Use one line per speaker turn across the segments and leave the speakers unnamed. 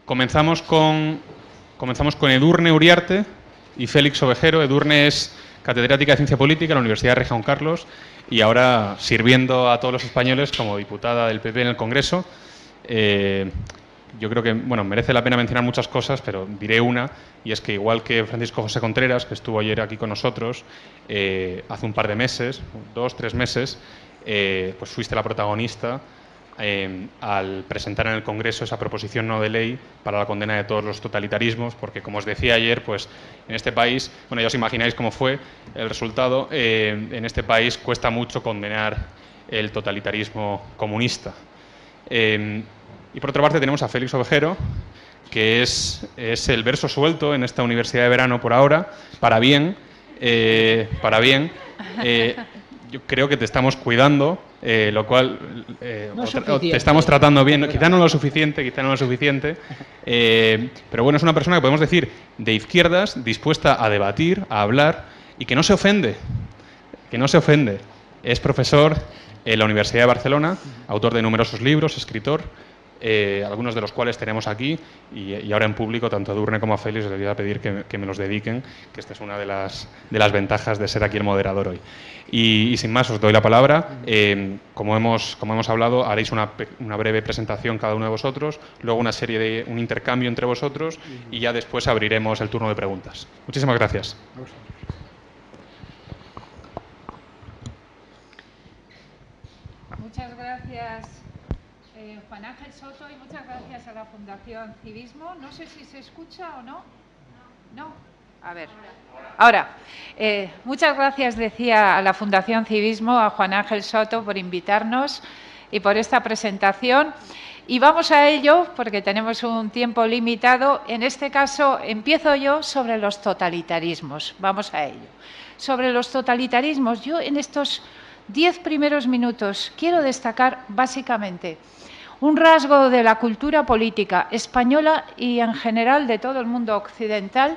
comenzamos con Edurne Uriarte y Félix Ovejero. Edurne es catedrática de Ciencia Política en la Universidad de Rey Juan Carlos y ahora sirviendo a todos los españoles como diputada del PP en el Congreso. Yo creo que merece la pena mencionar muchas cosas, pero diré una, y es que igual que Francisco José Contreras, que estuvo ayer aquí con nosotros, hace un par de meses, 2 o 3 meses, pues fuiste la protagonista al presentar en el Congreso esa proposición no de ley para la condena de todos los totalitarismos, porque como os decía ayer, pues en este país, ya os imagináis cómo fue el resultado, en este país cuesta mucho condenar el totalitarismo comunista. Y por otra parte tenemos a Félix Ovejero, que es el verso suelto en esta universidad de verano por ahora, para bien. Yo creo que te estamos cuidando, lo cual te estamos tratando bien, quizá no lo suficiente, pero bueno, es una persona que podemos decir de izquierdas, dispuesta a debatir, a hablar y que no se ofende, Es profesor en la Universidad de Barcelona, autor de numerosos libros, escritor, algunos de los cuales tenemos aquí y ahora en público, tanto a Edurne como a Félix les voy a pedir que me los dediquen, que esta es una de las ventajas de ser aquí el moderador hoy. Y sin más, os doy la palabra. Como hemos hablado, haréis una breve presentación cada uno de vosotros, luego un intercambio entre vosotros y ya después abriremos el turno de preguntas. Muchísimas gracias.
Muchas gracias, Juan Ángel Soto, y muchas gracias a la Fundación Civismo. No sé si se escucha o no. ¿No? A ver. Ahora, muchas gracias, decía, a la Fundación Civismo, a Juan Ángel Soto, por invitarnos y por esta presentación. Y vamos a ello, porque tenemos un tiempo limitado. En este caso, empiezo yo sobre los totalitarismos. Vamos a ello. Sobre los totalitarismos, yo en estos 10 primeros minutos quiero destacar básicamente un rasgo de la cultura política española y en general de todo el mundo occidental,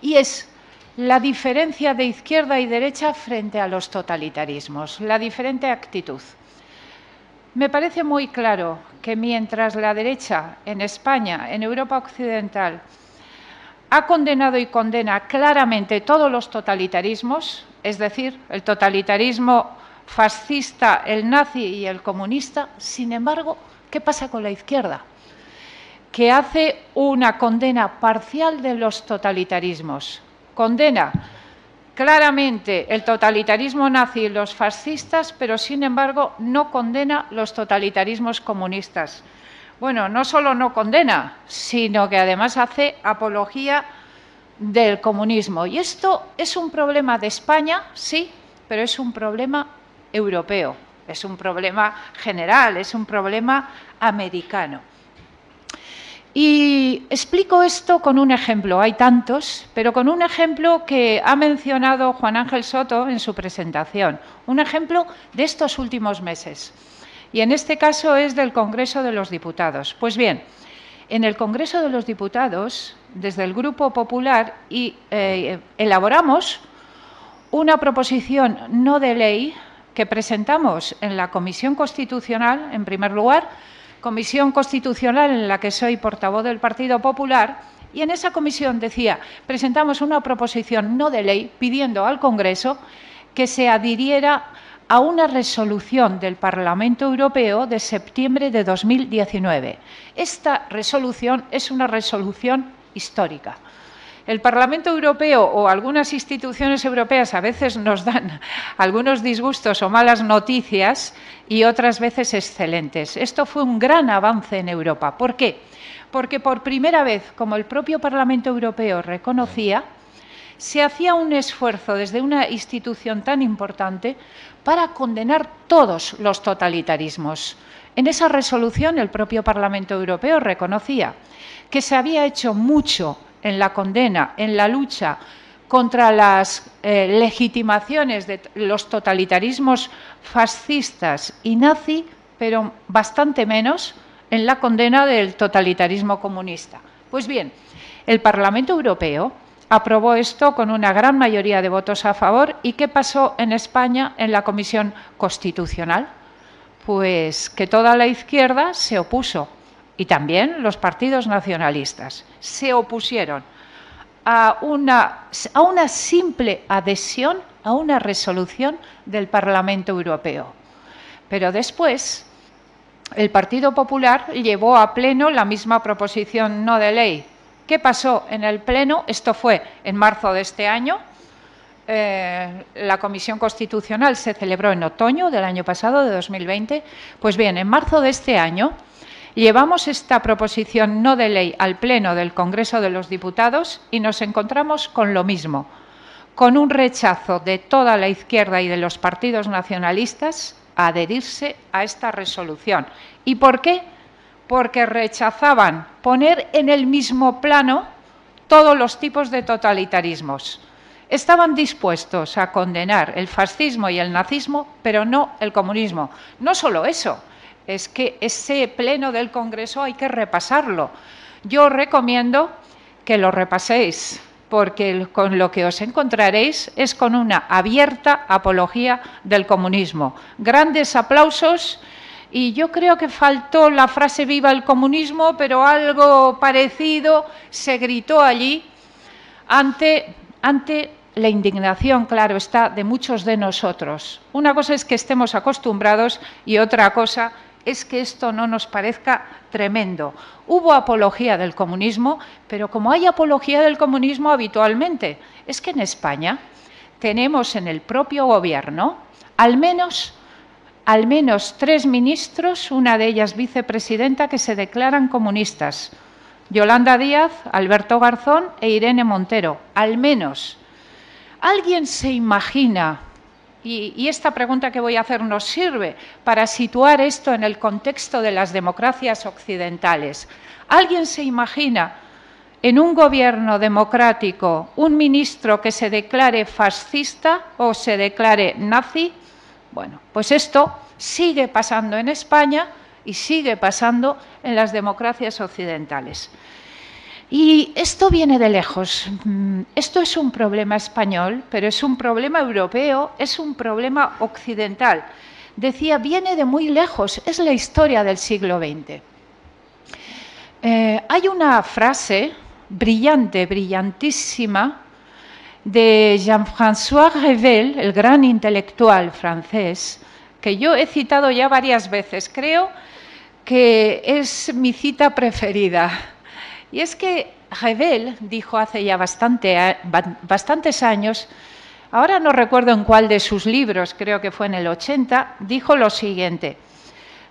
y es la diferencia de izquierda y derecha frente a los totalitarismos, la diferente actitud. Me parece muy claro que mientras la derecha en España, en Europa occidental, ha condenado y condena claramente todos los totalitarismos, es decir, el totalitarismo fascista, el nazi y el comunista, sin embargo, ¿qué pasa con la izquierda? Que hace una condena parcial de los totalitarismos. Condena claramente el totalitarismo nazi y los fascistas, pero sin embargo no condena los totalitarismos comunistas. Bueno, no solo no condena, sino que además hace apología del comunismo. Y esto es un problema de España, sí, pero es un problema europeo, es un problema general, es un problema americano. Y explico esto con un ejemplo, hay tantos, pero con un ejemplo que ha mencionado Juan Ángel Soto en su presentación, un ejemplo de estos últimos meses. Y en este caso es del Congreso de los Diputados. Pues bien, en el Congreso de los Diputados, desde el Grupo Popular, elaboramos una proposición no de ley que presentamos en la Comisión Constitucional, en primer lugar, Comisión Constitucional en la que soy portavoz del Partido Popular, y en esa comisión presentamos una proposición no de ley pidiendo al Congreso que se adhiriera a una resolución del Parlamento Europeo de septiembre de 2019. Esta resolución es una resolución histórica. El Parlamento Europeo o algunas instituciones europeas a veces nos dan algunos disgustos o malas noticias y otras veces excelentes. Esto fue un gran avance en Europa. ¿Por qué? Porque por primera vez, como el propio Parlamento Europeo reconocía, se hacía un esfuerzo desde una institución tan importante para condenar todos los totalitarismos. En esa resolución el propio Parlamento Europeo reconocía que se había hecho mucho en la condena, en la lucha contra las legitimaciones de los totalitarismos fascistas y nazi, pero bastante menos en la condena del totalitarismo comunista. Pues bien, el Parlamento Europeo aprobó esto con una gran mayoría de votos a favor. ¿Y qué pasó en España en la Comisión Constitucional? Pues que toda la izquierda se opuso y también los partidos nacionalistas se opusieron a una simple adhesión a una resolución del Parlamento Europeo. Pero después el Partido Popular llevó a pleno la misma proposición no de ley. ¿Qué pasó en el pleno? Esto fue en marzo de este año. La Comisión Constitucional se celebró en otoño del año pasado, de 2020. Pues bien, en marzo de este año llevamos esta proposición no de ley al Pleno del Congreso de los Diputados y nos encontramos con lo mismo, con un rechazo de toda la izquierda y de los partidos nacionalistas a adherirse a esta resolución. ¿Y por qué? Porque rechazaban poner en el mismo plano todos los tipos de totalitarismos. Estaban dispuestos a condenar el fascismo y el nazismo, pero no el comunismo. No solo eso, es que ese pleno del Congreso hay que repasarlo. Yo os recomiendo que lo repaséis, porque con lo que os encontraréis es con una abierta apología del comunismo. Grandes aplausos, y yo creo que faltó la frase «viva el comunismo», pero algo parecido se gritó allí ante la indignación, claro está, de muchos de nosotros. Una cosa es que estemos acostumbrados y otra cosa es que esto no nos parezca tremendo. Hubo apología del comunismo, pero como hay apología del comunismo habitualmente, es que en España tenemos en el propio gobierno al menos 3 ministros, una de ellas vicepresidenta, que se declaran comunistas. Yolanda Díaz, Alberto Garzón e Irene Montero, al menos. ¿Alguien se imagina, y esta pregunta que voy a hacer nos sirve para situar esto en el contexto de las democracias occidentales, ¿alguien se imagina en un gobierno democrático un ministro que se declare fascista o se declare nazi? Bueno, pues esto sigue pasando en España y sigue pasando en las democracias occidentales. Y esto viene de lejos. Esto es un problema español, pero es un problema europeo, es un problema occidental. Decía, viene de muy lejos, es la historia del siglo XX. Hay una frase brillante, brillantísima, de Jean-François Revel, el gran intelectual francés, que yo he citado ya varias veces. Creo que es mi cita preferida. Y es que Revel dijo hace ya bastantes años, ahora no recuerdo en cuál de sus libros, creo que fue en el 80, dijo lo siguiente: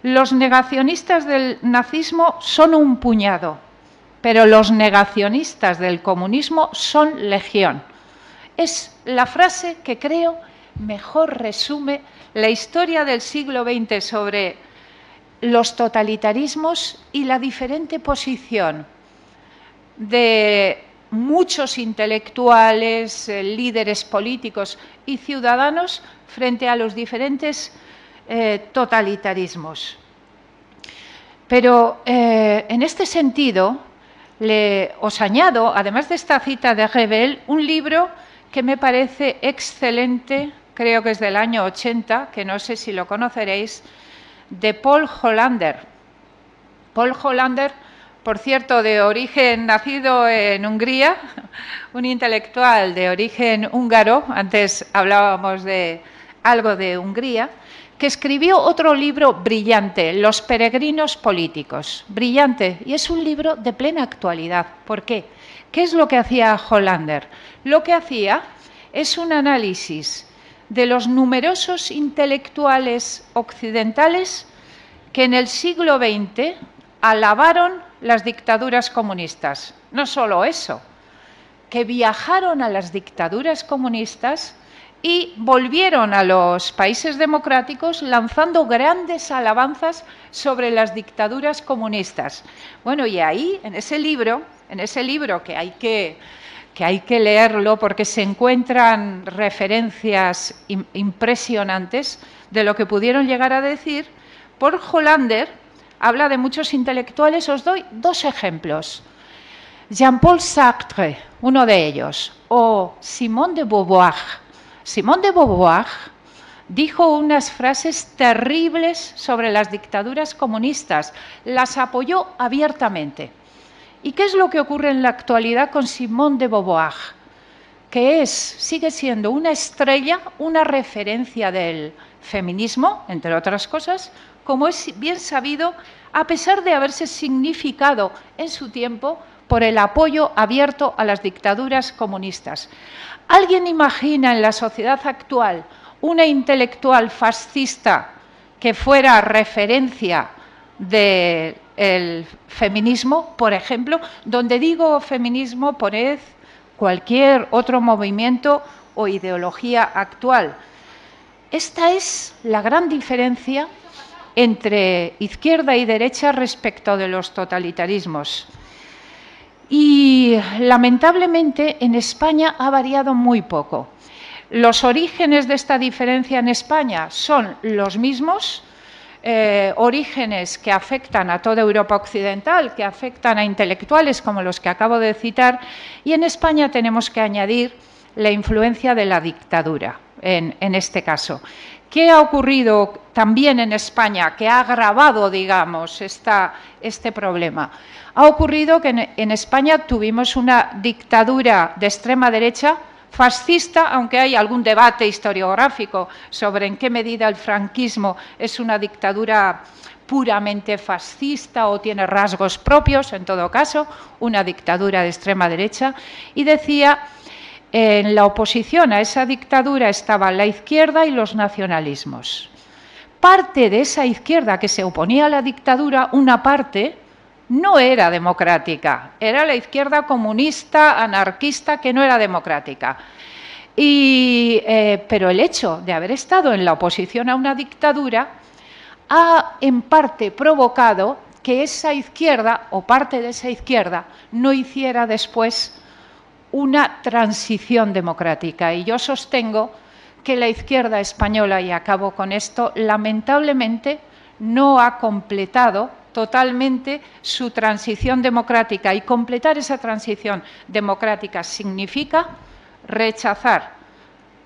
los negacionistas del nazismo son un puñado, pero los negacionistas del comunismo son legión. Es la frase que creo mejor resume la historia del siglo XX sobre los totalitarismos y la diferente posición de muchos intelectuales, líderes políticos y ciudadanos frente a los diferentes totalitarismos. Pero en este sentido, os añado, además de esta cita de Revel, un libro que me parece excelente, creo que es del año 80, que no sé si lo conoceréis, de Paul Hollander. Paul Hollander, por cierto, de origen nacido en Hungría, un intelectual de origen húngaro, antes hablábamos de algo de Hungría, que escribió otro libro brillante, Los peregrinos políticos. Brillante, y es un libro de plena actualidad. ¿Por qué? ¿Qué es lo que hacía Hollander? Lo que hacía es un análisis de los numerosos intelectuales occidentales que en el siglo XX alabaron las dictaduras comunistas. No solo eso, que viajaron a las dictaduras comunistas y volvieron a los países democráticos lanzando grandes alabanzas sobre las dictaduras comunistas. Bueno, y ahí, en ese libro que hay que leerlo porque se encuentran referencias impresionantes de lo que pudieron llegar a decir, Paul Hollander habla de muchos intelectuales. Os doy 2 ejemplos. Jean-Paul Sartre, uno de ellos, o Simone de Beauvoir. Simone de Beauvoir dijo unas frases terribles sobre las dictaduras comunistas, las apoyó abiertamente. ¿Y qué es lo que ocurre en la actualidad con Simone de Beauvoir? Que sigue siendo una estrella, una referencia del feminismo, entre otras cosas, como es bien sabido, a pesar de haberse significado en su tiempo por el apoyo abierto a las dictaduras comunistas. ¿Alguien imagina en la sociedad actual una intelectual fascista que fuera referencia del feminismo, por ejemplo? Donde digo feminismo, poned cualquier otro movimiento o ideología actual. Esta es la gran diferencia entre izquierda y derecha respecto de los totalitarismos. Y lamentablemente en España ha variado muy poco. Los orígenes de esta diferencia en España son los mismos, orígenes que afectan a toda Europa occidental, que afectan a intelectuales como los que acabo de citar, y en España tenemos que añadir la influencia de la dictadura, en este caso. ¿Qué ha ocurrido también en España que ha agravado, digamos, este problema? Ha ocurrido que en España tuvimos una dictadura de extrema derecha fascista, aunque hay algún debate historiográfico sobre en qué medida el franquismo es una dictadura puramente fascista o tiene rasgos propios, en todo caso, una dictadura de extrema derecha, y decía, en la oposición a esa dictadura estaba la izquierda y los nacionalismos. Parte de esa izquierda que se oponía a la dictadura, una parte, no era democrática, era la izquierda comunista, anarquista, que no era democrática. Pero el hecho de haber estado en la oposición a una dictadura ha en parte provocado que esa izquierda, o parte de esa izquierda, no hiciera después una transición democrática. Y yo sostengo que la izquierda española, y acabo con esto, lamentablemente no ha completado totalmente su transición democrática, y completar esa transición democrática significa rechazar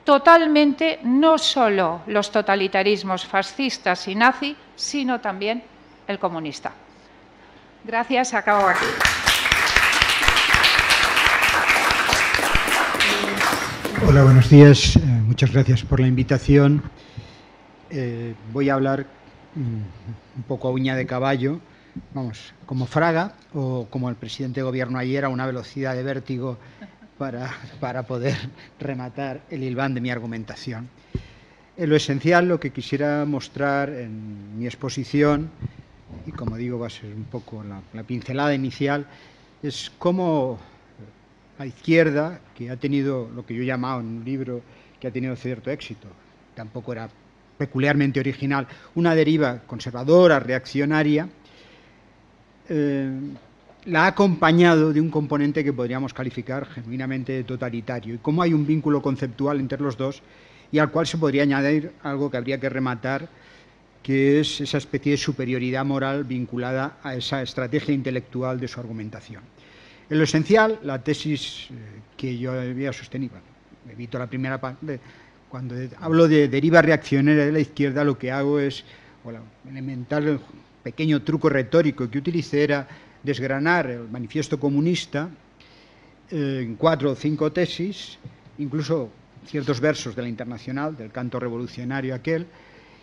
totalmente no solo los totalitarismos fascistas y nazis, sino también el comunista. Gracias, acabo aquí.
Hola, buenos días. Muchas gracias por la invitación. Voy a hablar un poco a uña de caballo, vamos, como Fraga o como el presidente de gobierno ayer, a una velocidad de vértigo para poder rematar el hilván de mi argumentación. En lo esencial, lo que quisiera mostrar en mi exposición, y como digo va a ser un poco la pincelada inicial, es cómo la izquierda, que ha tenido lo que yo he llamado en un libro que ha tenido cierto éxito, tampoco era peculiarmente original, una deriva conservadora, reaccionaria, la ha acompañado de un componente que podríamos calificar genuinamente totalitario, y cómo hay un vínculo conceptual entre los dos, y al cual se podría añadir algo que habría que rematar, que es esa especie de superioridad moral vinculada a esa estrategia intelectual de su argumentación. En lo esencial, la tesis que yo había sostenido, evito la primera parte, cuando hablo de deriva reaccionaria de la izquierda, lo que hago es, o el elemental pequeño truco retórico que utilicé era desgranar el manifiesto comunista en 4 o 5 tesis, incluso ciertos versos de la Internacional, del canto revolucionario aquel,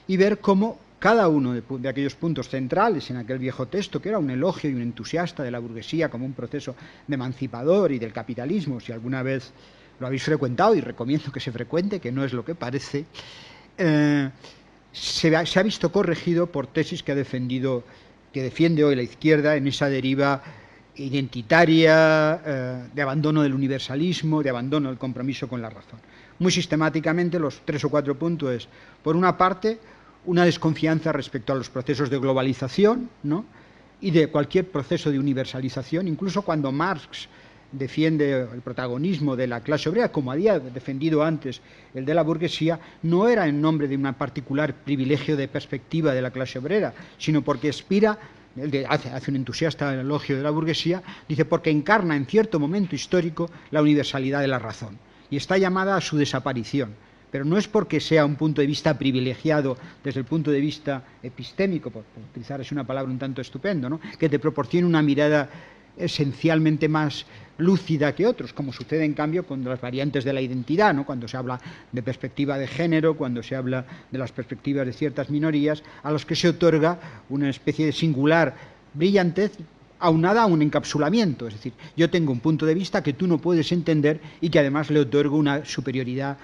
y ver cómo cada uno de aquellos puntos centrales en aquel viejo texto, que era un elogio y un entusiasta de la burguesía como un proceso de emancipador y del capitalismo, si alguna vez lo habéis frecuentado, y recomiendo que se frecuente, que no es lo que parece, se ha visto corregido por tesis que defiende hoy la izquierda en esa deriva identitaria, de abandono del universalismo, de abandono del compromiso con la razón. Muy sistemáticamente los 3 o 4 puntos es, por una parte, una desconfianza respecto a los procesos de globalización, ¿no?, y de cualquier proceso de universalización, incluso cuando Marx defiende el protagonismo de la clase obrera, como había defendido antes el de la burguesía, no era en nombre de un particular privilegio de perspectiva de la clase obrera, sino porque aspira, hace un entusiasta elogio de la burguesía, dice porque encarna en cierto momento histórico la universalidad de la razón y está llamada a su desaparición. pero no es porque sea un punto de vista privilegiado desde el punto de vista epistémico, por utilizar es una palabra un tanto estupendo, ¿no?, que te proporcione una mirada esencialmente más lúcida que otros, como sucede en cambio con las variantes de la identidad, ¿no?, cuando se habla de perspectiva de género, cuando se habla de las perspectivas de ciertas minorías, a los que se otorga una especie de singular brillantez aunada a un encapsulamiento, es decir, yo tengo un punto de vista que tú no puedes entender y que además le otorgo una superioridad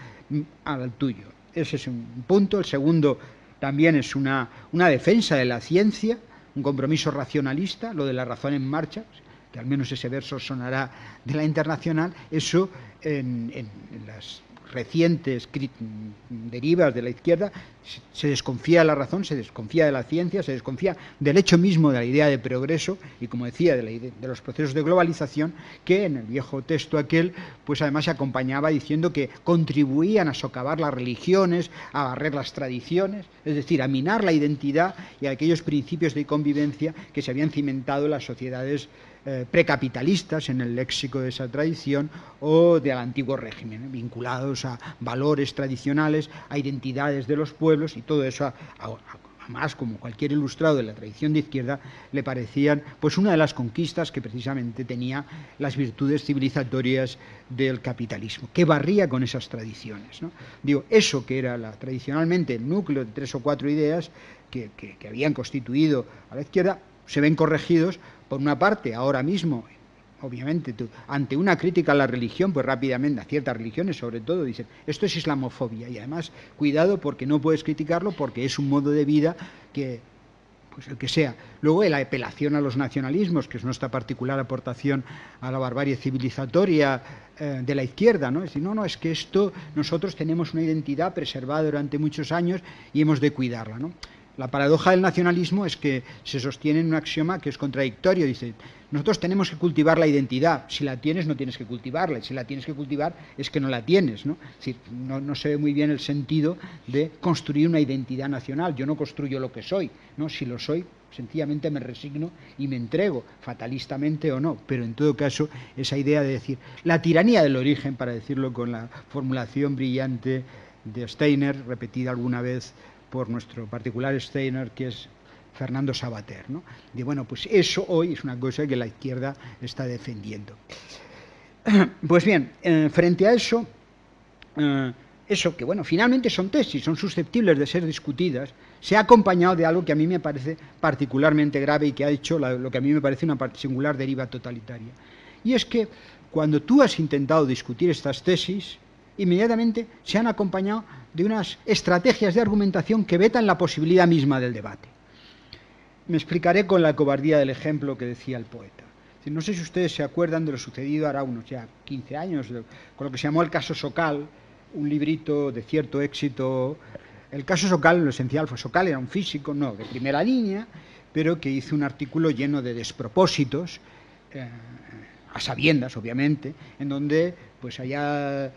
al tuyo. Ese es un punto. El segundo también es una defensa de la ciencia, un compromiso racionalista, lo de la razón en marcha, que al menos ese verso sonará de la Internacional. Eso en las recientes derivas de la izquierda se desconfía de la razón, se desconfía de la ciencia, se desconfía del hecho mismo de la idea de progreso y, como decía, de los procesos de globalización, que en el viejo texto aquel pues además se acompañaba diciendo que contribuían a socavar las religiones, a barrer las tradiciones, es decir, a minar la identidad y a aquellos principios de convivencia que se habían cimentado en las sociedades precapitalistas en el léxico de esa tradición o del antiguo régimen, vinculados a valores tradicionales, a identidades de los pueblos, y todo eso, además, como cualquier ilustrado de la tradición de izquierda, le parecían pues una de las conquistas que precisamente tenía las virtudes civilizatorias del capitalismo, que barría con esas tradiciones, ¿no? Digo, eso que era tradicionalmente el núcleo de 3 o 4 ideas que habían constituido a la izquierda, se ven corregidos. Por una parte, ahora mismo, obviamente, ante una crítica a la religión, pues rápidamente, a ciertas religiones sobre todo, dicen, esto es islamofobia, y además, cuidado, porque no puedes criticarlo, porque es un modo de vida que, pues el que sea. Luego, la apelación a los nacionalismos, que es nuestra particular aportación a la barbarie civilizatoria de la izquierda, ¿no? Es decir, no, es que esto, nosotros tenemos una identidad preservada durante muchos años y hemos de cuidarla, ¿no? La paradoja del nacionalismo es que se sostiene en un axioma que es contradictorio. Dice, nosotros tenemos que cultivar la identidad. Si la tienes, no tienes que cultivarla. Y si la tienes que cultivar, es que no la tienes, ¿no? Es decir, no se ve muy bien el sentido de construir una identidad nacional. Yo no construyo lo que soy, ¿no? Si lo soy, sencillamente me resigno y me entrego, fatalistamente o no. Pero en todo caso, esa idea de decir, la tiranía del origen, para decirlo con la formulación brillante de Steiner, repetida alguna vez por nuestro particular Steiner, que es Fernando Savater, ¿no? Y bueno, pues eso hoy es una cosa que la izquierda está defendiendo. Pues bien, frente a eso, eso que, bueno, finalmente son tesis, son susceptibles de ser discutidas, se ha acompañado de algo que a mí me parece particularmente grave y que ha hecho lo que a mí me parece una singular deriva totalitaria. Y es que cuando tú has intentado discutir estas tesis, inmediatamente se han acompañado de unas estrategias de argumentación que vetan la posibilidad misma del debate. Me explicaré con la cobardía del ejemplo que decía el poeta. No sé si ustedes se acuerdan de lo sucedido ahora unos ya 15 años, con lo que se llamó el caso Sokal, un librito de cierto éxito. El caso Sokal, en lo esencial, fue Sokal, era un físico, no de primera línea, pero que hizo un artículo lleno de despropósitos, a sabiendas, obviamente, en donde pues allá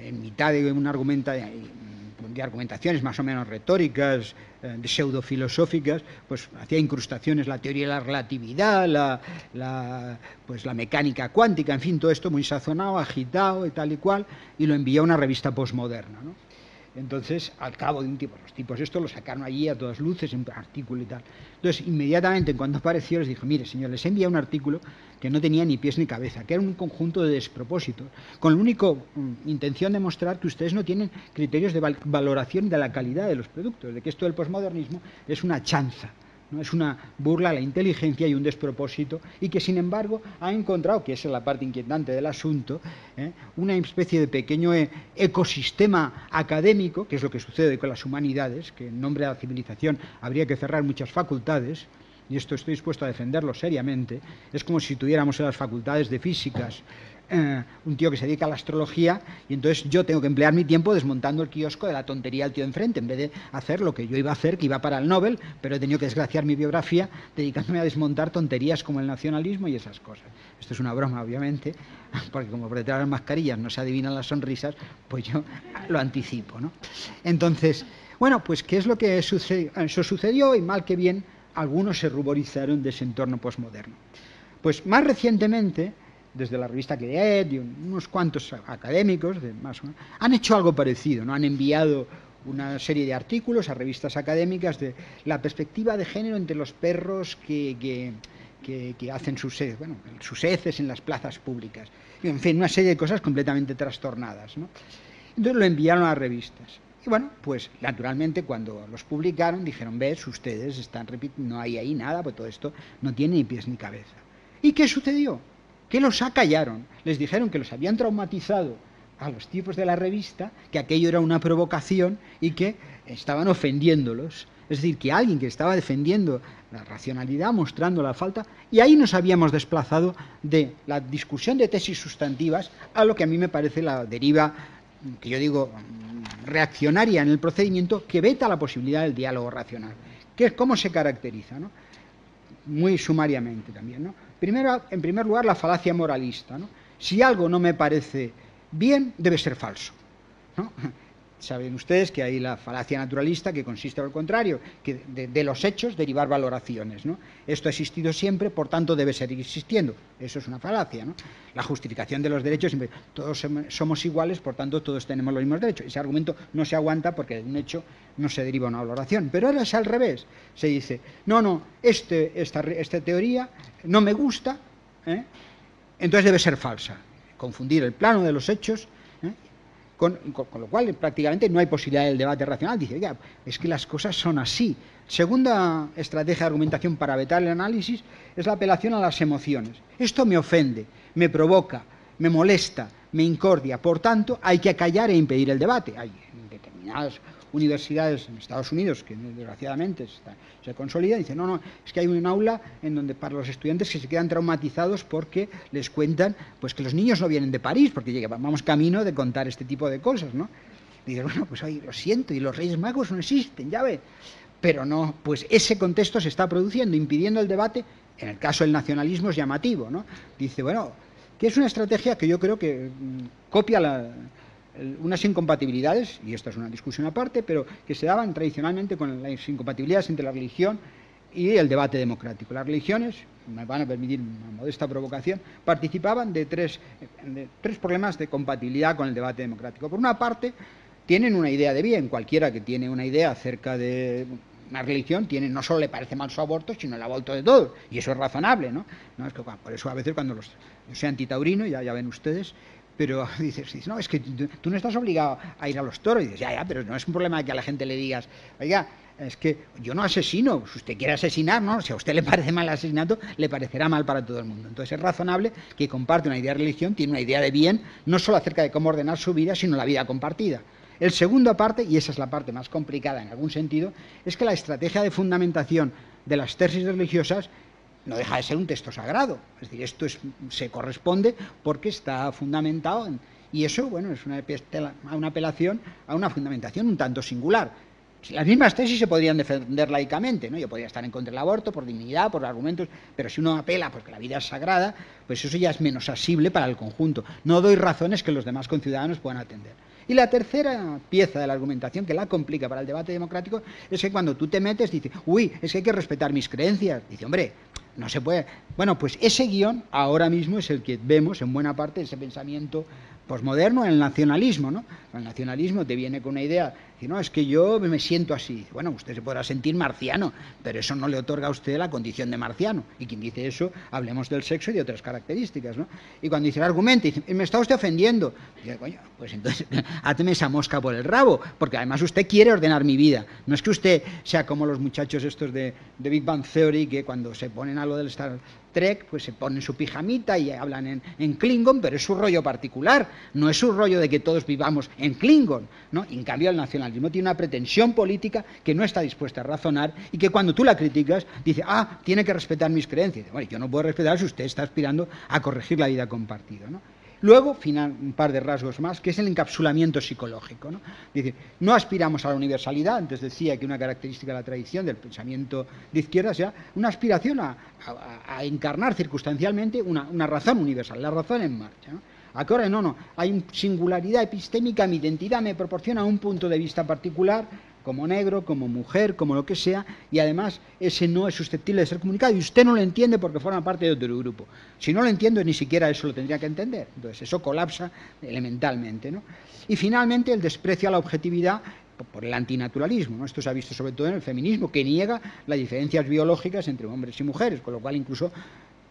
en mitad de una de argumentaciones más o menos retóricas, de pseudofilosóficas, pues hacía incrustaciones la teoría de la relatividad, pues la mecánica cuántica, en fin, todo esto muy sazonado, agitado y tal y cual, y lo envió a una revista posmoderna, ¿no? Entonces, al cabo de un tiempo, los tipos estos lo sacaron allí a todas luces, en artículo y tal. Entonces, inmediatamente, en cuanto apareció, les dijo, mire, señor, les he enviado un artículo que no tenía ni pies ni cabeza, que era un conjunto de despropósitos, con la única intención de mostrar que ustedes no tienen criterios de valoración de la calidad de los productos, de que esto del posmodernismo es una chanza, ¿no? Es una burla a la inteligencia y un despropósito, y que sin embargo ha encontrado, que esa es la parte inquietante del asunto, una especie de pequeño ecosistema académico, que es lo que sucede con las humanidades, que en nombre de la civilización habría que cerrar muchas facultades, y esto estoy dispuesto a defenderlo seriamente. Es como si tuviéramos en las facultades de físicas un tío que se dedica a la astrología, y entonces yo tengo que emplear mi tiempo desmontando el kiosco de la tontería del tío de enfrente, en vez de hacer lo que yo iba a hacer, que iba para el Nobel, pero he tenido que desgraciar mi biografía dedicándome a desmontar tonterías como el nacionalismo y esas cosas. Esto es una broma, obviamente, porque como por detrás de las mascarillas no se adivinan las sonrisas, pues yo lo anticipo, ¿no? Entonces, bueno, pues ¿qué es lo que sucedió? Eso sucedió, y mal que bien algunos se ruborizaron de ese entorno posmoderno. Pues más recientemente desde la revista Queret y unos cuantos académicos, más o menos, han hecho algo parecido, ¿no? Han enviado una serie de artículos a revistas académicas de la perspectiva de género entre los perros que hacen sus heces en las plazas públicas. Y, en fin, una serie de cosas completamente trastornadas, ¿no? Entonces lo enviaron a las revistas. Y bueno, pues naturalmente cuando los publicaron dijeron, ves, ustedes están repitiendo, no hay ahí nada, pues todo esto no tiene ni pies ni cabeza. ¿Y qué sucedió? Que los acallaron, les dijeron que los habían traumatizado a los tipos de la revista, que aquello era una provocación y que estaban ofendiéndolos. Es decir, que alguien que estaba defendiendo la racionalidad, mostrando la falta, y ahí nos habíamos desplazado de la discusión de tesis sustantivas a lo que a mí me parece la deriva, que yo digo, reaccionaria en el procedimiento, que veta la posibilidad del diálogo racional. ¿Cómo se caracteriza, ¿no? Muy sumariamente también, ¿no? En primer lugar, la falacia moralista, ¿no? Si algo no me parece bien, debe ser falso, ¿no? Saben ustedes que hay la falacia naturalista, que consiste al contrario, que de los hechos derivar valoraciones, ¿no? Esto ha existido siempre, por tanto debe seguir existiendo. Eso es una falacia, ¿no? La justificación de los derechos, siempre, todos somos iguales, por tanto todos tenemos los mismos derechos. Ese argumento no se aguanta porque de un hecho no se deriva una valoración. Pero ahora es al revés. Se dice, no, esta teoría no me gusta, entonces debe ser falsa. Confundir el plano de los hechos, con lo cual prácticamente no hay posibilidad del debate racional. Dice, oiga, es que las cosas son así. Segunda estrategia de argumentación para vetar el análisis es la apelación a las emociones. Esto me ofende, me provoca, me molesta, me incordia. Por tanto, hay que acallar e impedir el debate. Hay determinadas universidades en Estados Unidos que desgraciadamente se consolidan y dicen, no, es que hay un aula en donde para los estudiantes que se quedan traumatizados porque les cuentan pues que los niños no vienen de París, porque vamos camino de contar este tipo de cosas, ¿no? Y dicen, bueno, pues oye, lo siento, y los Reyes Magos no existen, ya ve. Pero no, pues ese contexto se está produciendo, impidiendo el debate. En el caso del nacionalismo es llamativo, ¿no? Dice, bueno, que es una estrategia que yo creo que copia unas incompatibilidades, y esta es una discusión aparte, pero que se daban tradicionalmente con las incompatibilidades entre la religión y el debate democrático. Las religiones, me van a permitir una modesta provocación, participaban de tres problemas de compatibilidad con el debate democrático. Por una parte, tienen una idea de bien. Cualquiera que tiene una idea acerca de una religión no solo le parece mal su aborto, sino el aborto de todos, y eso es razonable, ¿no? Es que, por eso a veces cuando yo soy antitaurino, ya ven ustedes, pero dices, no, es que tú no estás obligado a ir a los toros. Y dices, ya, pero no es un problema que a la gente le digas, oiga, es que yo no asesino, si usted quiere asesinar, ¿no? Si a usted le parece mal el asesinato, le parecerá mal para todo el mundo. Entonces es razonable que comparte una idea de religión, tiene una idea de bien, no solo acerca de cómo ordenar su vida, sino la vida compartida. El segundo parte, y esa es la parte más complicada en algún sentido, es que la estrategia de fundamentación de las tesis religiosas no deja de ser un texto sagrado. Es decir, esto se corresponde porque está fundamentado y eso, bueno, es una apelación a una fundamentación un tanto singular. Las mismas tesis se podrían defender laicamente, ¿no? Yo podría estar en contra del aborto por dignidad, por argumentos, pero si uno apela porque la vida es sagrada, pues eso ya es menos asible para el conjunto. No doy razones que los demás conciudadanos puedan atender. Y la tercera pieza de la argumentación que la complica para el debate democrático es que cuando tú te metes, dices, es que hay que respetar mis creencias. Dice, hombre, no se puede. Bueno, pues ese guión ahora mismo es el que vemos en buena parte de ese pensamiento posmoderno en el nacionalismo, ¿no? El nacionalismo te viene con una idea, y no, es que yo me siento así. Bueno, usted se podrá sentir marciano, pero eso no le otorga a usted la condición de marciano. Y quien dice eso, hablemos del sexo y de otras características, ¿no? Y cuando dice el argumento, dice, me está usted ofendiendo. Y dice, coño, pues entonces, háteme esa mosca por el rabo, porque además usted quiere ordenar mi vida. No es que usted sea como los muchachos estos de Big Bang Theory, que cuando se ponen a lo del Star Trek, pues se ponen su pijamita y hablan en Klingon, pero es su rollo particular, no es su rollo de que todos vivamos en Klingon, ¿no? Y en cambio el nacionalismo tiene una pretensión política que no está dispuesta a razonar y que cuando tú la criticas dice, tiene que respetar mis creencias. Bueno, yo no puedo respetar si usted está aspirando a corregir la vida compartida, ¿no? Luego, un par de rasgos más, que es el encapsulamiento psicológico, ¿no? Es decir, no aspiramos a la universalidad. Antes decía que una característica de la tradición del pensamiento de izquierda sea una aspiración a encarnar circunstancialmente una razón universal, la razón en marcha, ¿no? ¿A qué hora? No, hay una singularidad epistémica, mi identidad me proporciona un punto de vista particular, como negro, como mujer, como lo que sea, y además ese no es susceptible de ser comunicado, y usted no lo entiende porque forma parte de otro grupo. Si no lo entiendo, ni siquiera eso lo tendría que entender. Entonces, eso colapsa elementalmente, ¿no? Y finalmente, el desprecio a la objetividad por el antinaturalismo, ¿no? Esto se ha visto sobre todo en el feminismo, que niega las diferencias biológicas entre hombres y mujeres, con lo cual incluso,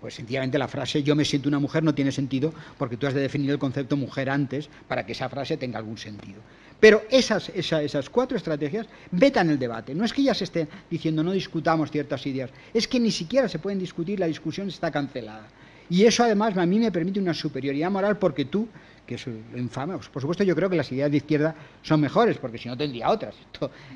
pues sencillamente la frase yo me siento una mujer no tiene sentido porque tú has de definir el concepto mujer antes para que esa frase tenga algún sentido. Pero esas 4 estrategias vetan el debate. No es que ya se esté diciendo no discutamos ciertas ideas, es que ni siquiera se pueden discutir, la discusión está cancelada. Y eso además a mí me permite una superioridad moral porque tú, que es lo infame, por supuesto yo creo que las ideas de izquierda son mejores, porque si no tendría otras.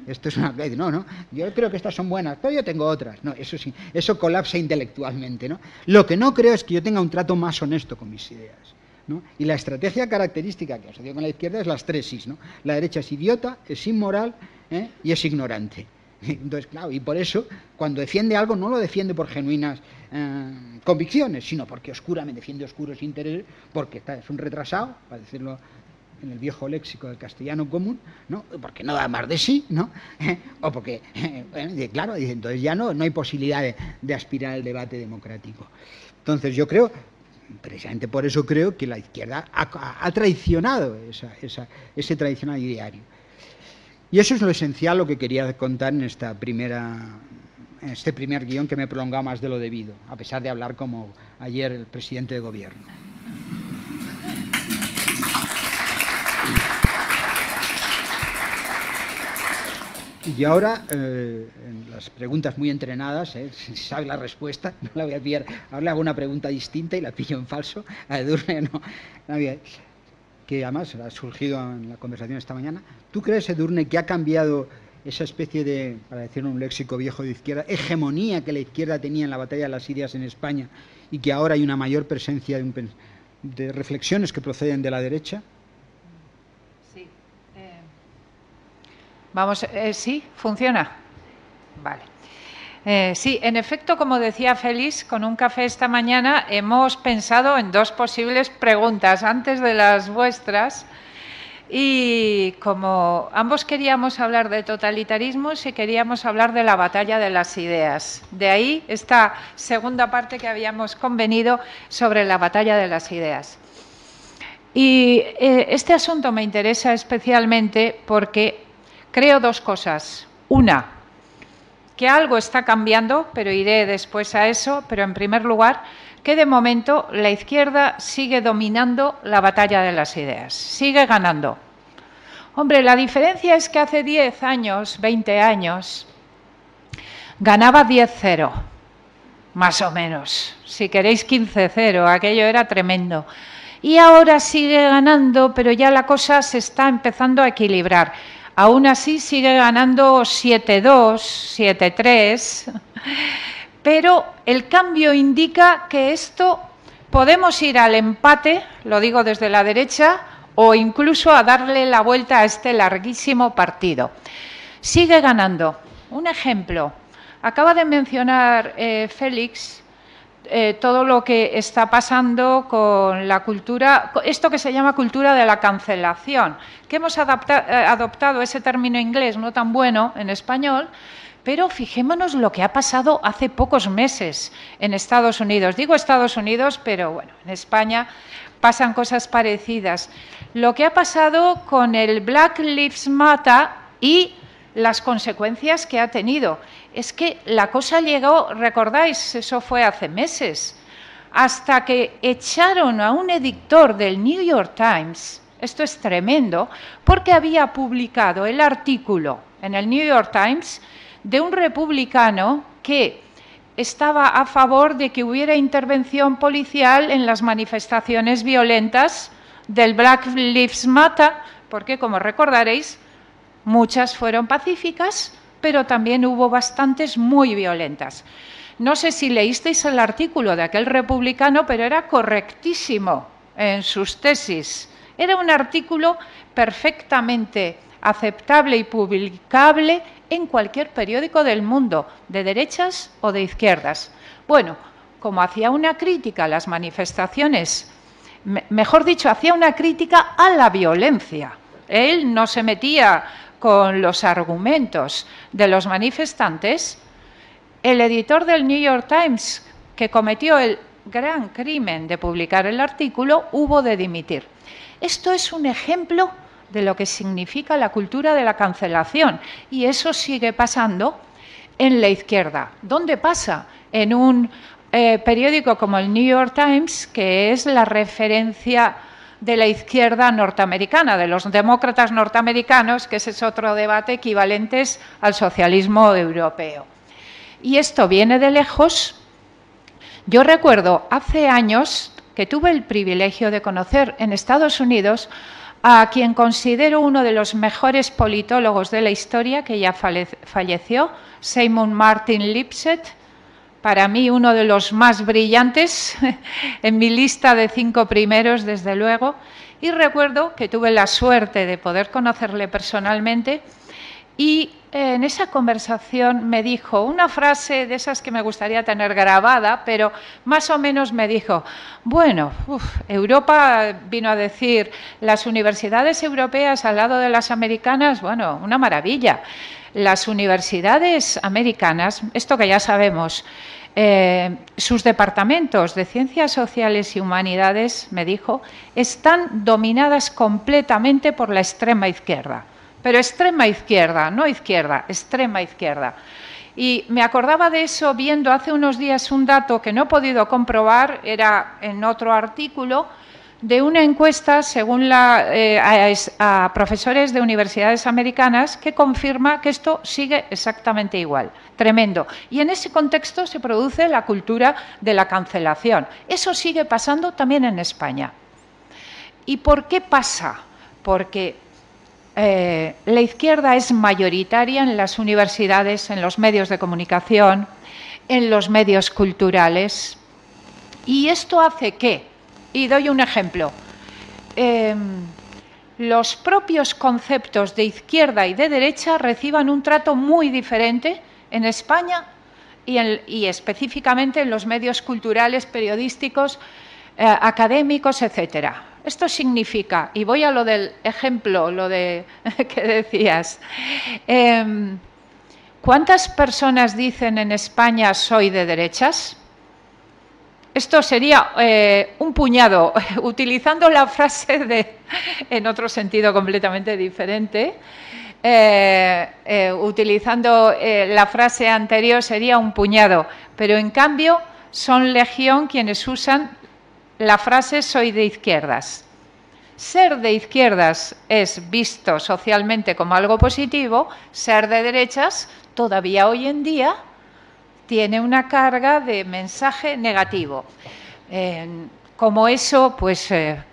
Esto es una... No, yo creo que estas son buenas, pero yo tengo otras. No, eso sí, eso colapsa intelectualmente, ¿no? Lo que no creo es que yo tenga un trato más honesto con mis ideas, ¿no? Y la estrategia característica que asocio con la izquierda es las 3 Is, ¿no? La derecha es idiota, es inmoral, y es ignorante. Entonces, claro, y por eso, cuando defiende algo, no lo defiende por genuinas convicciones, sino porque oscuramente defiende oscuros intereses, porque es un retrasado, para decirlo en el viejo léxico del castellano común, ¿no? Porque no da más de sí, ¿no? O porque, claro, entonces ya no hay posibilidad de aspirar al debate democrático. Entonces yo creo, precisamente por eso creo que la izquierda ha traicionado ese tradicional ideario. Y eso es lo esencial, lo que quería contar en este primer guión, que me he prolongado más de lo debido, a pesar de hablar como ayer el presidente de gobierno. Y ahora, en las preguntas muy entrenadas, si sabe la respuesta, no la voy a pillar. Ahora le hago una pregunta distinta y la pillo en falso. A Edurne no que además ha surgido en la conversación esta mañana. ¿Tú crees, Edurne, que ha cambiado esa especie de, para decirlo en un léxico viejo de izquierda, hegemonía que la izquierda tenía en la batalla de las ideas en España y que ahora hay una mayor presencia de reflexiones que proceden de la derecha?
Sí. Vamos, ¿sí? ¿Funciona? Vale. Sí, en efecto, como decía Félix, con un café esta mañana hemos pensado en 2 posibles preguntas antes de las vuestras y como ambos queríamos hablar de totalitarismos y queríamos hablar de la batalla de las ideas. De ahí esta segunda parte que habíamos convenido sobre la batalla de las ideas. Y este asunto me interesa especialmente porque creo 2 cosas. Una, que algo está cambiando, pero iré después a eso, pero en primer lugar, que de momento la izquierda sigue dominando la batalla de las ideas, sigue ganando. Hombre, la diferencia es que hace 10 años, 20 años, ganaba 10-0, más o menos, si queréis 15-0, aquello era tremendo. Y ahora sigue ganando, pero ya la cosa se está empezando a equilibrar. Aún así sigue ganando 7-2, 7-3, pero el cambio indica que esto podemos ir al empate, lo digo desde la derecha, o incluso a darle la vuelta a este larguísimo partido. Sigue ganando. Un ejemplo, acaba de mencionar Félix todo lo que está pasando con la cultura, esto que se llama cultura de la cancelación, que hemos adoptado ese término inglés no tan bueno en español, pero fijémonos lo que ha pasado hace pocos meses en Estados Unidos. Digo Estados Unidos, pero bueno, en España pasan cosas parecidas. Lo que ha pasado con el Black Lives Matter y las consecuencias que ha tenido. Es que la cosa llegó, recordáis, eso fue hace meses, hasta que echaron a un editor del New York Times, esto es tremendo, porque había publicado el artículo en el New York Times de un republicano que estaba a favor de que hubiera intervención policial en las manifestaciones violentas del Black Lives Matter, porque, como recordaréis, muchas fueron pacíficas, pero también hubo bastantes muy violentas. No sé si leísteis el artículo de aquel republicano, pero era correctísimo en sus tesis. Era un artículo perfectamente aceptable y publicable en cualquier periódico del mundo, de derechas o de izquierdas. Bueno, como hacía una crítica a las manifestaciones, mejor dicho, hacía una crítica a la violencia. Él no se metía con los argumentos de los manifestantes, el editor del New York Times, que cometió el gran crimen de publicar el artículo, hubo de dimitir. Esto es un ejemplo de lo que significa la cultura de la cancelación, y eso sigue pasando en la izquierda. ¿Dónde pasa? En un periódico como el New York Times, que es la referencia de la izquierda norteamericana, de los demócratas norteamericanos, que ese es otro debate, equivalentes al socialismo europeo. Y esto viene de lejos. Yo recuerdo hace años que tuve el privilegio de conocer en Estados Unidos a quien considero uno de los mejores politólogos de la historia, que ya falleció, Simon Martin Lipset, para mí uno de los más brillantes, en mi lista de 5 primeros, desde luego, y recuerdo que tuve la suerte de poder conocerle personalmente, y en esa conversación me dijo una frase de esas que me gustaría tener grabada, pero más o menos me dijo, bueno, Europa, vino a decir, las universidades europeas al lado de las americanas, bueno, una maravilla. Las universidades americanas, esto que ya sabemos, sus departamentos de Ciencias Sociales y Humanidades, me dijo, están dominadas completamente por la extrema izquierda. Pero extrema izquierda, no izquierda, extrema izquierda. Y me acordaba de eso viendo hace unos días un dato que no he podido comprobar, era en otro artículo, de una encuesta según a profesores de universidades americanas que confirma que esto sigue exactamente igual. Tremendo. Y en ese contexto se produce la cultura de la cancelación. Eso sigue pasando también en España. ¿Y por qué pasa? Porque la izquierda es mayoritaria en las universidades, en los medios de comunicación, en los medios culturales. Y esto hace que, y doy un ejemplo, los propios conceptos de izquierda y de derecha reciban un trato muy diferente en España y específicamente en los medios culturales, periodísticos, académicos, etcétera. Esto significa, y voy a lo del ejemplo, lo de que decías, ¿cuántas personas dicen en España soy de derechas? Esto sería un puñado, utilizando la frase en otro sentido completamente diferente, utilizando la frase anterior sería un puñado, pero en cambio son legión quienes usan la frase soy de izquierdas. Ser de izquierdas es visto socialmente como algo positivo, ser de derechas todavía hoy en día tiene una carga de mensaje negativo. Como eso, pues,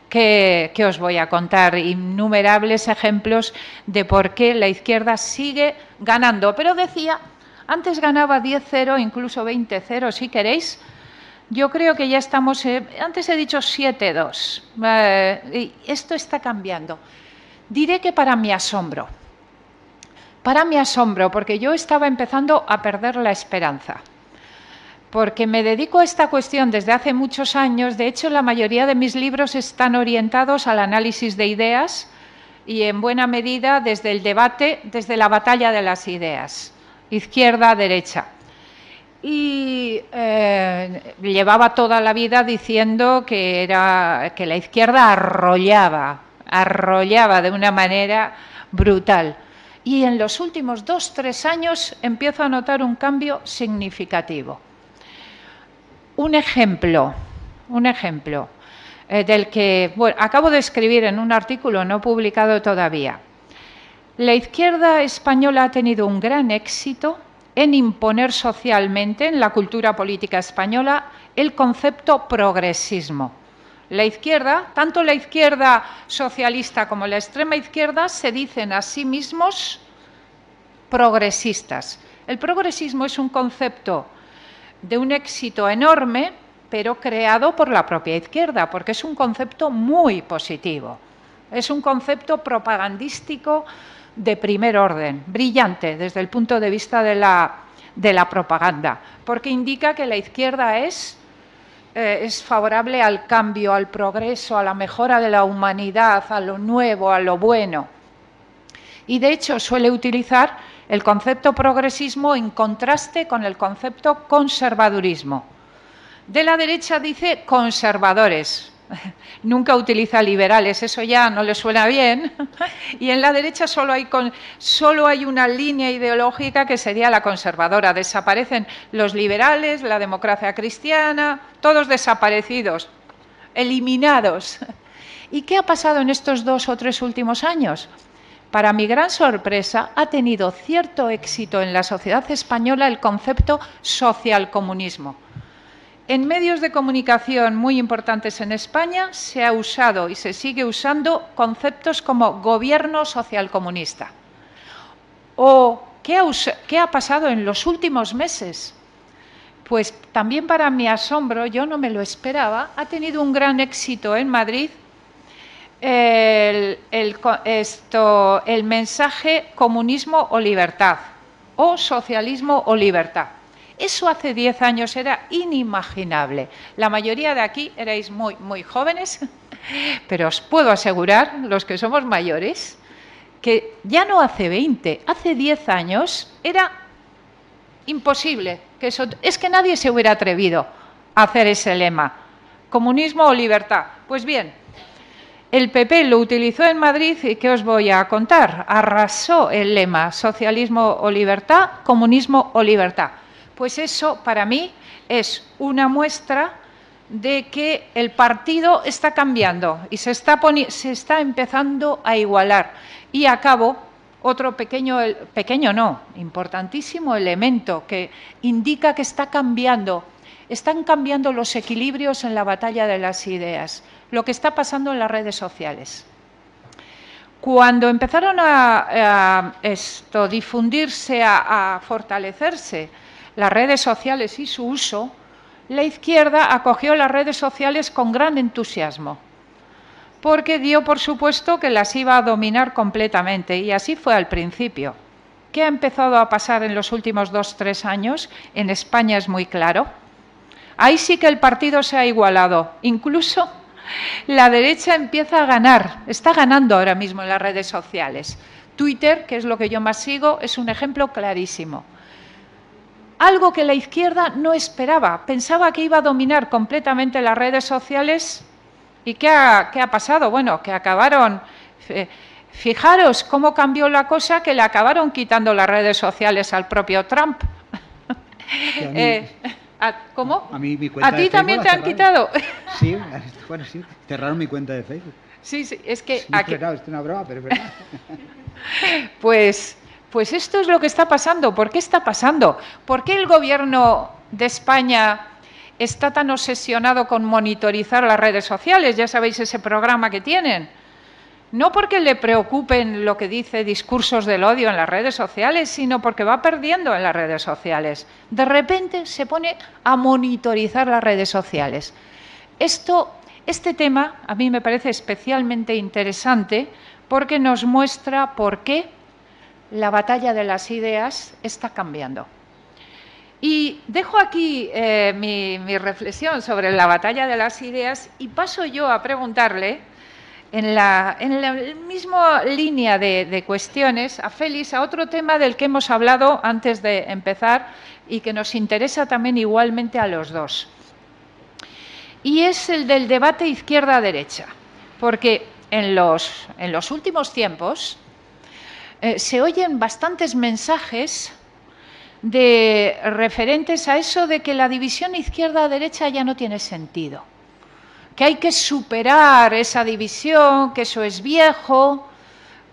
¿qué os voy a contar? Innumerables ejemplos de por qué la izquierda sigue ganando. Pero decía, antes ganaba 10-0, incluso 20-0, si queréis. Yo creo que ya estamos, antes he dicho 7-2, esto está cambiando. Diré que para mi asombro, porque yo estaba empezando a perder la esperanza, porque me dedico a esta cuestión desde hace muchos años. De hecho, la mayoría de mis libros están orientados al análisis de ideas y en buena medida desde el debate, desde la batalla de las ideas, izquierda-derecha. Y llevaba toda la vida diciendo que la izquierda arrollaba de una manera brutal. Y en los últimos 2-3 años empiezo a notar un cambio significativo. Un ejemplo del que acabo de escribir en un artículo no publicado todavía. La izquierda española ha tenido un gran éxito en imponer socialmente en la cultura política española el concepto progresismo. La izquierda, tanto la izquierda socialista como la extrema izquierda, se dicen a sí mismos progresistas. El progresismo es un concepto de un éxito enorme, pero creado por la propia izquierda, porque es un concepto muy positivo. Es un concepto propagandístico de primer orden, brillante desde el punto de vista de la propaganda, porque indica que la izquierda es favorable al cambio, al progreso, a la mejora de la humanidad, a lo nuevo, a lo bueno. y de hecho suele utilizar el concepto progresismo en contraste con el concepto conservadurismo. De la derecha dice conservadores, nunca utiliza liberales, eso ya no le suena bien, y en la derecha solo hay una línea ideológica que sería la conservadora. Desaparecen los liberales, la democracia cristiana, todos desaparecidos, eliminados. ¿Y qué ha pasado en estos 2 o 3 últimos años? Para mi gran sorpresa, ha tenido cierto éxito en la sociedad española el concepto socialcomunismo. En medios de comunicación muy importantes en España se ha usado y se sigue usando conceptos como gobierno socialcomunista. ¿O qué ha pasado en los últimos meses? Pues también para mi asombro, yo no me lo esperaba, ha tenido un gran éxito en Madrid el mensaje comunismo o libertad, o socialismo o libertad. Eso hace 10 años era inimaginable. La mayoría de aquí erais muy, muy jóvenes, pero os puedo asegurar, los que somos mayores, que ya no hace 20, hace 10 años era imposible. Es que nadie se hubiera atrevido a hacer ese lema, comunismo o libertad. Pues bien, el PP lo utilizó en Madrid y ¿qué os voy a contar? Arrasó el lema, socialismo o libertad, comunismo o libertad. Pues eso, para mí, es una muestra de que el partido está cambiando y se está empezando a igualar. Y acabo, otro importantísimo elemento que indica que están cambiando los equilibrios en la batalla de las ideas, lo que está pasando en las redes sociales. Cuando empezaron a difundirse, a fortalecerse las redes sociales y su uso, la izquierda acogió las redes sociales con gran entusiasmo, porque dio por supuesto que las iba a dominar completamente, y así fue al principio. ¿Qué ha empezado a pasar en los últimos 2 o 3 años? En España es muy claro. Ahí sí que el partido se ha igualado, incluso la derecha empieza a ganar, está ganando ahora mismo en las redes sociales. Twitter, que es lo que yo más sigo, es un ejemplo clarísimo. Algo que la izquierda no esperaba, pensaba que iba a dominar completamente las redes sociales. ¿Y qué ha pasado? Bueno, que acabaron, fijaros cómo cambió la cosa, que le acabaron quitando las redes sociales al propio Trump. ¿Cómo?
A mí mi cuenta
¿A ti también te han quitado?
Sí, bueno, sí, cerraron mi cuenta de Facebook.
Sí, es que...
Sí, claro, es una broma, pero es verdad.
Pues esto es lo que está pasando. ¿Por qué está pasando? ¿Por qué el gobierno de España está tan obsesionado con monitorizar las redes sociales? Ya sabéis ese programa que tienen. No porque le preocupen lo que dice discursos del odio en las redes sociales, sino porque va perdiendo en las redes sociales. De repente se pone a monitorizar las redes sociales. Este tema a mí me parece especialmente interesante porque nos muestra por qué la batalla de las ideas está cambiando. Y dejo aquí mi reflexión sobre la batalla de las ideas y paso yo a preguntarle, en la misma línea de cuestiones, a Félix, a otro tema del que hemos hablado antes de empezar y que nos interesa también igualmente a los dos. Y es el del debate izquierda-derecha, porque en los últimos tiempos se oyen bastantes mensajes referentes a eso de que la división izquierda-derecha ya no tiene sentido, que hay que superar esa división, que eso es viejo,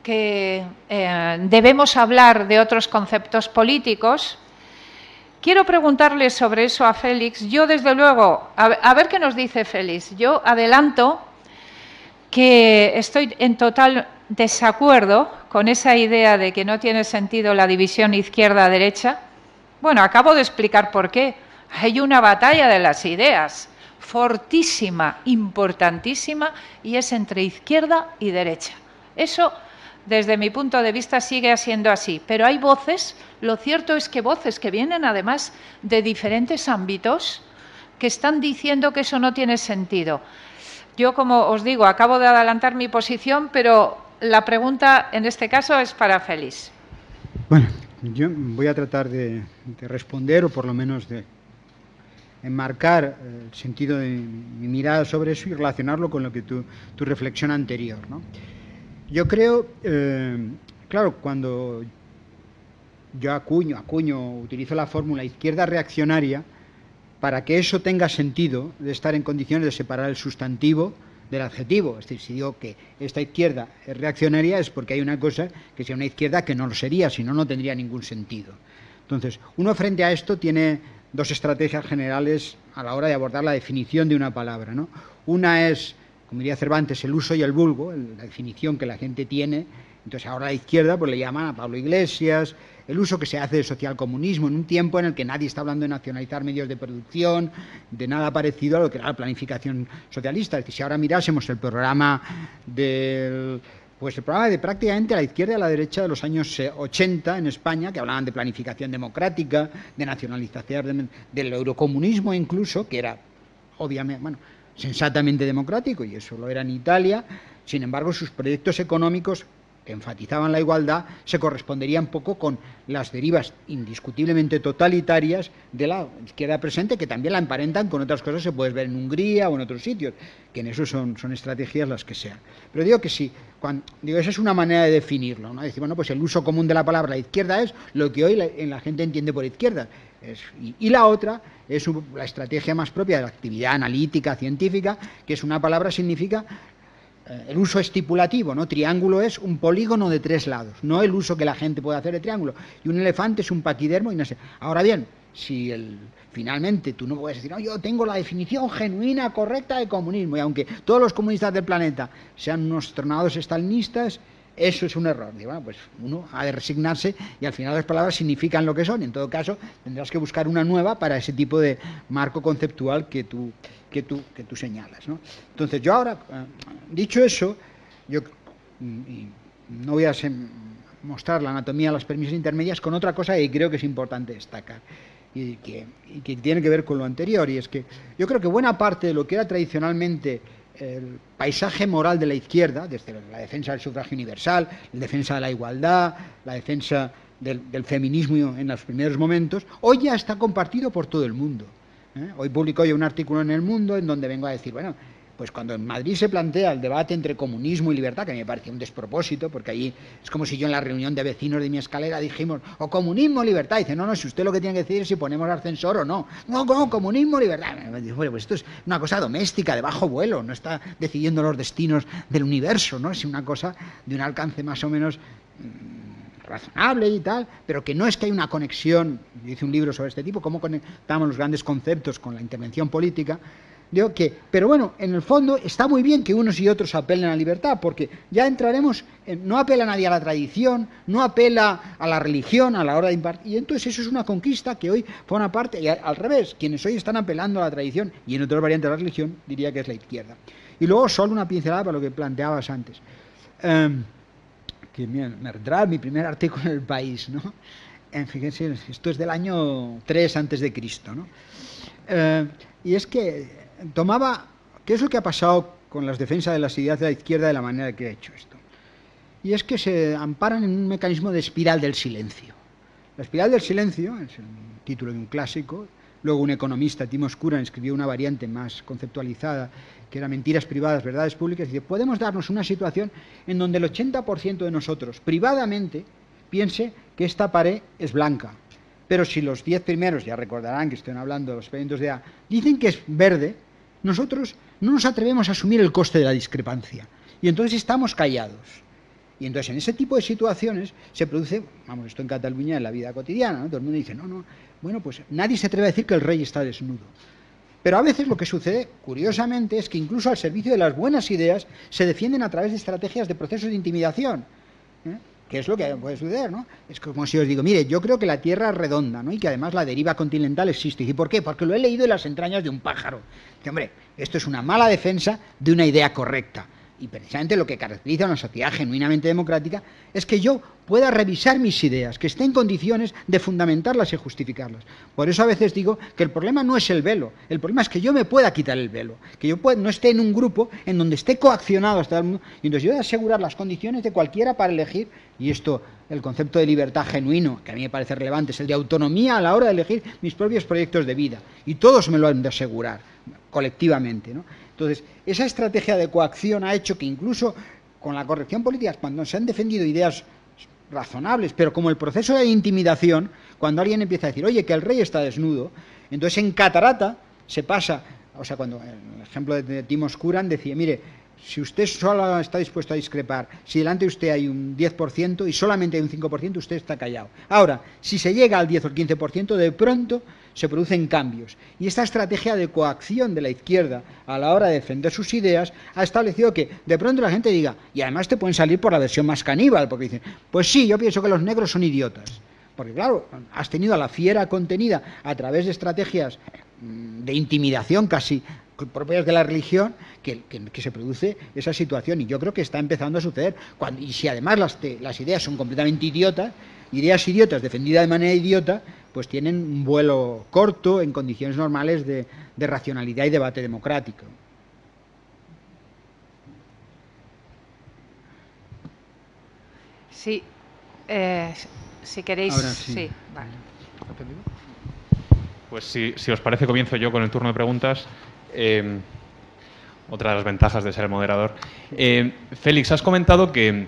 que debemos hablar de otros conceptos políticos. Quiero preguntarle sobre eso a Félix. Yo, desde luego, a ver qué nos dice Félix. Yo adelanto que estoy en total desacuerdo con esa idea de que no tiene sentido la división izquierda-derecha. Bueno, acabo de explicar por qué. Hay una batalla de las ideas fortísima, importantísima, y es entre izquierda y derecha. Eso, desde mi punto de vista, sigue siendo así. Pero hay voces, lo cierto es que voces que vienen además de diferentes ámbitos, que están diciendo que eso no tiene sentido. Yo, como os digo, acabo de adelantar mi posición, pero la pregunta en este caso es para Félix.
Bueno, yo voy a tratar de responder, o por lo menos de enmarcar el sentido de mi mirada sobre eso y relacionarlo con lo que tu reflexión anterior, ¿no? Yo creo, claro, cuando yo utilizo la fórmula izquierda reaccionaria, para que eso tenga sentido de estar en condiciones de separar el sustantivo del adjetivo. Es decir, si digo que esta izquierda es reaccionaria es porque hay una cosa que sea una izquierda que no lo sería, si no, no tendría ningún sentido. Entonces, uno frente a esto tiene dos estrategias generales a la hora de abordar la definición de una palabra, ¿no? Una es, como diría Cervantes, el uso y el vulgo, la definición que la gente tiene. Entonces ahora la izquierda pues le llaman a Pablo Iglesias, el uso que se hace de socialcomunismo en un tiempo en el que nadie está hablando de nacionalizar medios de producción, de nada parecido a lo que era la planificación socialista. Es decir, si ahora mirásemos el programa de prácticamente la izquierda y la derecha de los años 80 en España, que hablaban de planificación democrática, de nacionalización, del eurocomunismo incluso, que era obviamente, bueno, sensatamente democrático, y eso lo era en Italia. Sin embargo, sus proyectos económicos que enfatizaban la igualdad se corresponderían poco con las derivas indiscutiblemente totalitarias de la izquierda presente, que también la emparentan con otras cosas que se puedes ver en Hungría o en otros sitios, que en eso son estrategias las que sean. Pero digo que sí, esa es una manera de definirlo, ¿no? Decir, bueno, pues el uso común de la palabra izquierda es lo que hoy la gente entiende por izquierda. Y la otra es la estrategia más propia de la actividad analítica, científica, que es una palabra significa el uso estipulativo, ¿no? Triángulo es un polígono de 3 lados, no el uso que la gente puede hacer de triángulo. Y un elefante es un paquidermo y no sé. Ahora bien, si finalmente tú no puedes decir, no, yo tengo la definición genuina, correcta de comunismo, y aunque todos los comunistas del planeta sean unos tornados estalinistas, eso es un error. Digo, bueno, pues uno ha de resignarse y al final las palabras significan lo que son. En todo caso, tendrás que buscar una nueva para ese tipo de marco conceptual que tú señalas, ¿no? Entonces, yo ahora, dicho eso, yo no voy a mostrar la anatomía de las premisas intermedias con otra cosa que creo que es importante destacar y que tiene que ver con lo anterior, y es que yo creo que buena parte de lo que era tradicionalmente el paisaje moral de la izquierda, desde la defensa del sufragio universal, la defensa de la igualdad, la defensa del feminismo en los primeros momentos, hoy ya está compartido por todo el mundo. Hoy publicó yo un artículo en El Mundo en donde vengo a decir, bueno, pues cuando en Madrid se plantea el debate entre comunismo y libertad, que a mí me parecía un despropósito, porque allí es como si yo en la reunión de vecinos de mi escalera dijimos, o comunismo o libertad. Y dice, no, si usted lo que tiene que decir es si ponemos ascensor o no. No, comunismo o libertad. Bueno, pues esto es una cosa doméstica, de bajo vuelo, no está decidiendo los destinos del universo, ¿no? Es una cosa de un alcance más o menos razonable y tal, pero que no es que hay una conexión. Yo hice un libro sobre este tipo, cómo conectamos los grandes conceptos con la intervención política. Digo que, pero bueno, en el fondo está muy bien que unos y otros apelen a la libertad, porque ya entraremos, no apela nadie a la tradición, no apela a la religión a la hora de impartir, y entonces eso es una conquista que hoy forma parte, y al revés, quienes hoy están apelando a la tradición y en otras variantes de la religión, diría que es la izquierda. Y luego solo una pincelada para lo que planteabas antes. Que me vendrá mi primer artículo en El País, ¿no? Fíjense, esto es del año 3 antes de Cristo, ¿no? Y es que tomaba, ¿qué es lo que ha pasado con las defensas de las ideas de la izquierda de la manera que ha hecho esto? Y es que se amparan en un mecanismo de espiral del silencio. La espiral del silencio es el título de un clásico. Luego un economista, Timothy Curran, escribió una variante más conceptualizada, que era Mentiras privadas, verdades públicas, y dice, podemos darnos una situación en donde el 80% de nosotros, privadamente, piense que esta pared es blanca. Pero si los 10 primeros, ya recordarán que estoy hablando de los experimentos de A, dicen que es verde, nosotros no nos atrevemos a asumir el coste de la discrepancia. Y entonces estamos callados. Y entonces en ese tipo de situaciones se produce, vamos, esto en Cataluña en la vida cotidiana, ¿no? Todo el mundo dice, no, bueno, pues nadie se atreve a decir que el rey está desnudo. Pero a veces lo que sucede, curiosamente, es que incluso al servicio de las buenas ideas se defienden a través de estrategias de procesos de intimidación, que es lo que puede suceder, ¿no? Es como si os digo, mire, yo creo que la Tierra es redonda, ¿no? Y que además la deriva continental existe. ¿Y por qué? Porque lo he leído en las entrañas de un pájaro. Dice, hombre, esto es una mala defensa de una idea correcta. y precisamente lo que caracteriza a una sociedad genuinamente democrática, es que yo pueda revisar mis ideas, que esté en condiciones de fundamentarlas y justificarlas. Por eso a veces digo que el problema no es el velo, el problema es que yo me pueda quitar el velo, que yo no esté en un grupo en donde esté coaccionado hasta el mundo, y entonces yo voy a asegurar las condiciones de cualquiera para elegir, y esto, el concepto de libertad genuino, que a mí me parece relevante, es el de autonomía a la hora de elegir mis propios proyectos de vida, y todos me lo han de asegurar, colectivamente, ¿no? Entonces, esa estrategia de coacción ha hecho que incluso con la corrección política, cuando se han defendido ideas razonables, pero como el proceso de intimidación, cuando alguien empieza a decir, oye, que el rey está desnudo, entonces en catarata se pasa, o sea, cuando el ejemplo de Timos Kuran decía, mire, si usted solo está dispuesto a discrepar, si delante de usted hay un 10% y solamente hay un 5%, usted está callado. Ahora, si se llega al 10 o el 15%, de pronto se producen cambios. Y esta estrategia de coacción de la izquierda a la hora de defender sus ideas ha establecido que de pronto la gente diga, y además te pueden salir por la versión más caníbal, porque dicen, pues sí, yo pienso que los negros son idiotas. Porque claro, has tenido a la fiera contenida a través de estrategias de intimidación casi propias de la religión, que se produce esa situación, y yo creo que está empezando a suceder. Y si además las ideas son completamente idiotas, ideas idiotas defendidas de manera idiota, pues tienen un vuelo corto en condiciones normales de racionalidad y debate democrático.
Sí, si queréis...
Ahora sí.
Sí, vale.
Pues si os parece, comienzo yo con el turno de preguntas. Otra de las ventajas de ser el moderador. Félix, has comentado que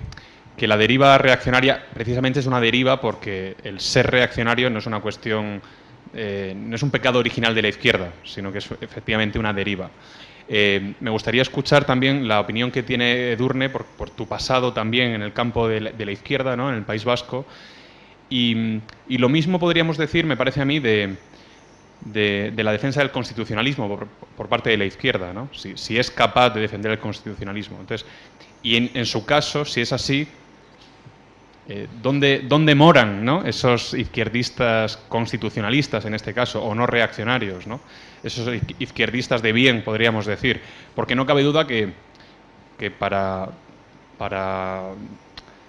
la deriva reaccionaria precisamente es una deriva porque el ser reaccionario no es una cuestión, no es un pecado original de la izquierda, sino que es efectivamente una deriva. Me gustaría escuchar también la opinión que tiene Edurne por tu pasado también en el campo de la izquierda, ¿no?, en el País Vasco. Y lo mismo podríamos decir, me parece a mí, de la defensa del constitucionalismo por parte de la izquierda, ¿no? Si es capaz de defender el constitucionalismo. Entonces, y en su caso, si es así, ¿dónde moran, ¿no?, esos izquierdistas constitucionalistas, en este caso, o no reaccionarios, ¿no?, esos izquierdistas de bien, podríamos decir? Porque no cabe duda que para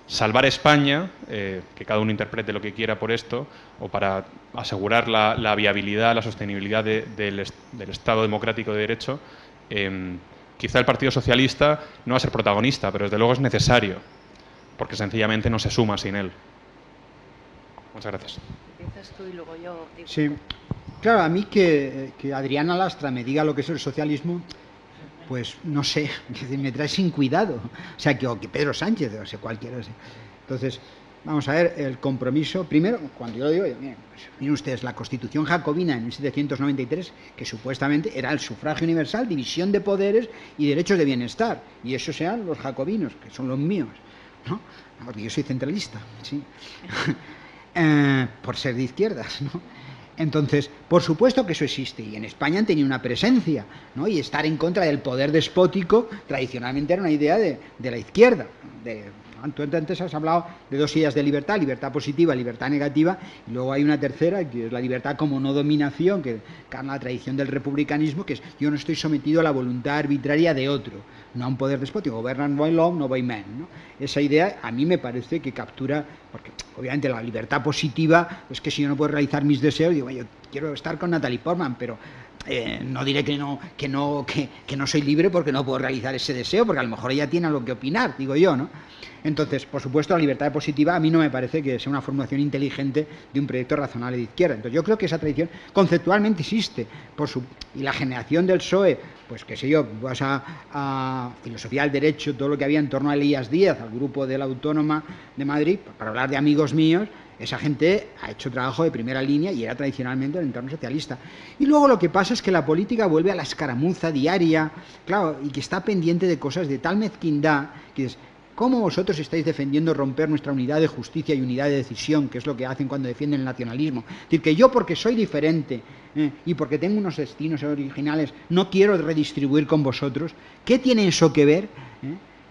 salvar España, que cada uno interprete lo que quiera por esto, o para asegurar la viabilidad, la sostenibilidad del Estado democrático de derecho, quizá el Partido Socialista no va a ser protagonista, pero desde luego es necesario, porque sencillamente no se suma sin él. Muchas gracias.
Empiezas tú y luego yo digo.
Sí, claro, a mí que Adriana Lastra me diga lo que es el socialismo, pues no sé, me trae sin cuidado. O sea, que Pedro Sánchez, o sea, cualquiera. Entonces, vamos a ver, el compromiso. Primero, cuando yo lo digo, miren ustedes, la Constitución jacobina en 1793, que supuestamente era el sufragio universal, división de poderes y derechos de bienestar. Y esos sean los jacobinos, que son los míos, ¿no? Porque yo soy centralista, sí. Por ser de izquierdas, ¿no? Entonces, por supuesto que eso existe, y en España han tenido una presencia, ¿no? Y estar en contra del poder despótico tradicionalmente era una idea de la izquierda. Tú antes has hablado de dos ideas de libertad, libertad positiva, libertad negativa, y luego hay una tercera, que es la libertad como no dominación, que carga la tradición del republicanismo, que es yo no estoy sometido a la voluntad arbitraria de otro, no a un poder despótico, gobernant by law, no by man, ¿no? Esa idea a mí me parece que captura, porque obviamente la libertad positiva es que si yo no puedo realizar mis deseos, digo, yo quiero estar con Natalie Portman, pero no diré que no soy libre porque no puedo realizar ese deseo, porque a lo mejor ella tiene algo que opinar, digo yo, ¿no? Entonces, por supuesto, la libertad positiva a mí no me parece que sea una formulación inteligente de un proyecto razonable de izquierda. Entonces, yo creo que esa tradición conceptualmente existe. Y la generación del PSOE, pues qué sé yo, vas a filosofía del derecho, todo lo que había en torno a Elías Díaz, al grupo de la Autónoma de Madrid, para hablar de amigos míos, esa gente ha hecho trabajo de primera línea y era tradicionalmente el entorno socialista. Y luego lo que pasa es que la política vuelve a la escaramuza diaria, claro, y que está pendiente de cosas de tal mezquindad que es, ¿cómo vosotros estáis defendiendo romper nuestra unidad de justicia y unidad de decisión, que es lo que hacen cuando defienden el nacionalismo? Es decir, que yo porque soy diferente y porque tengo unos destinos originales no quiero redistribuir con vosotros. ¿Qué tiene eso que ver?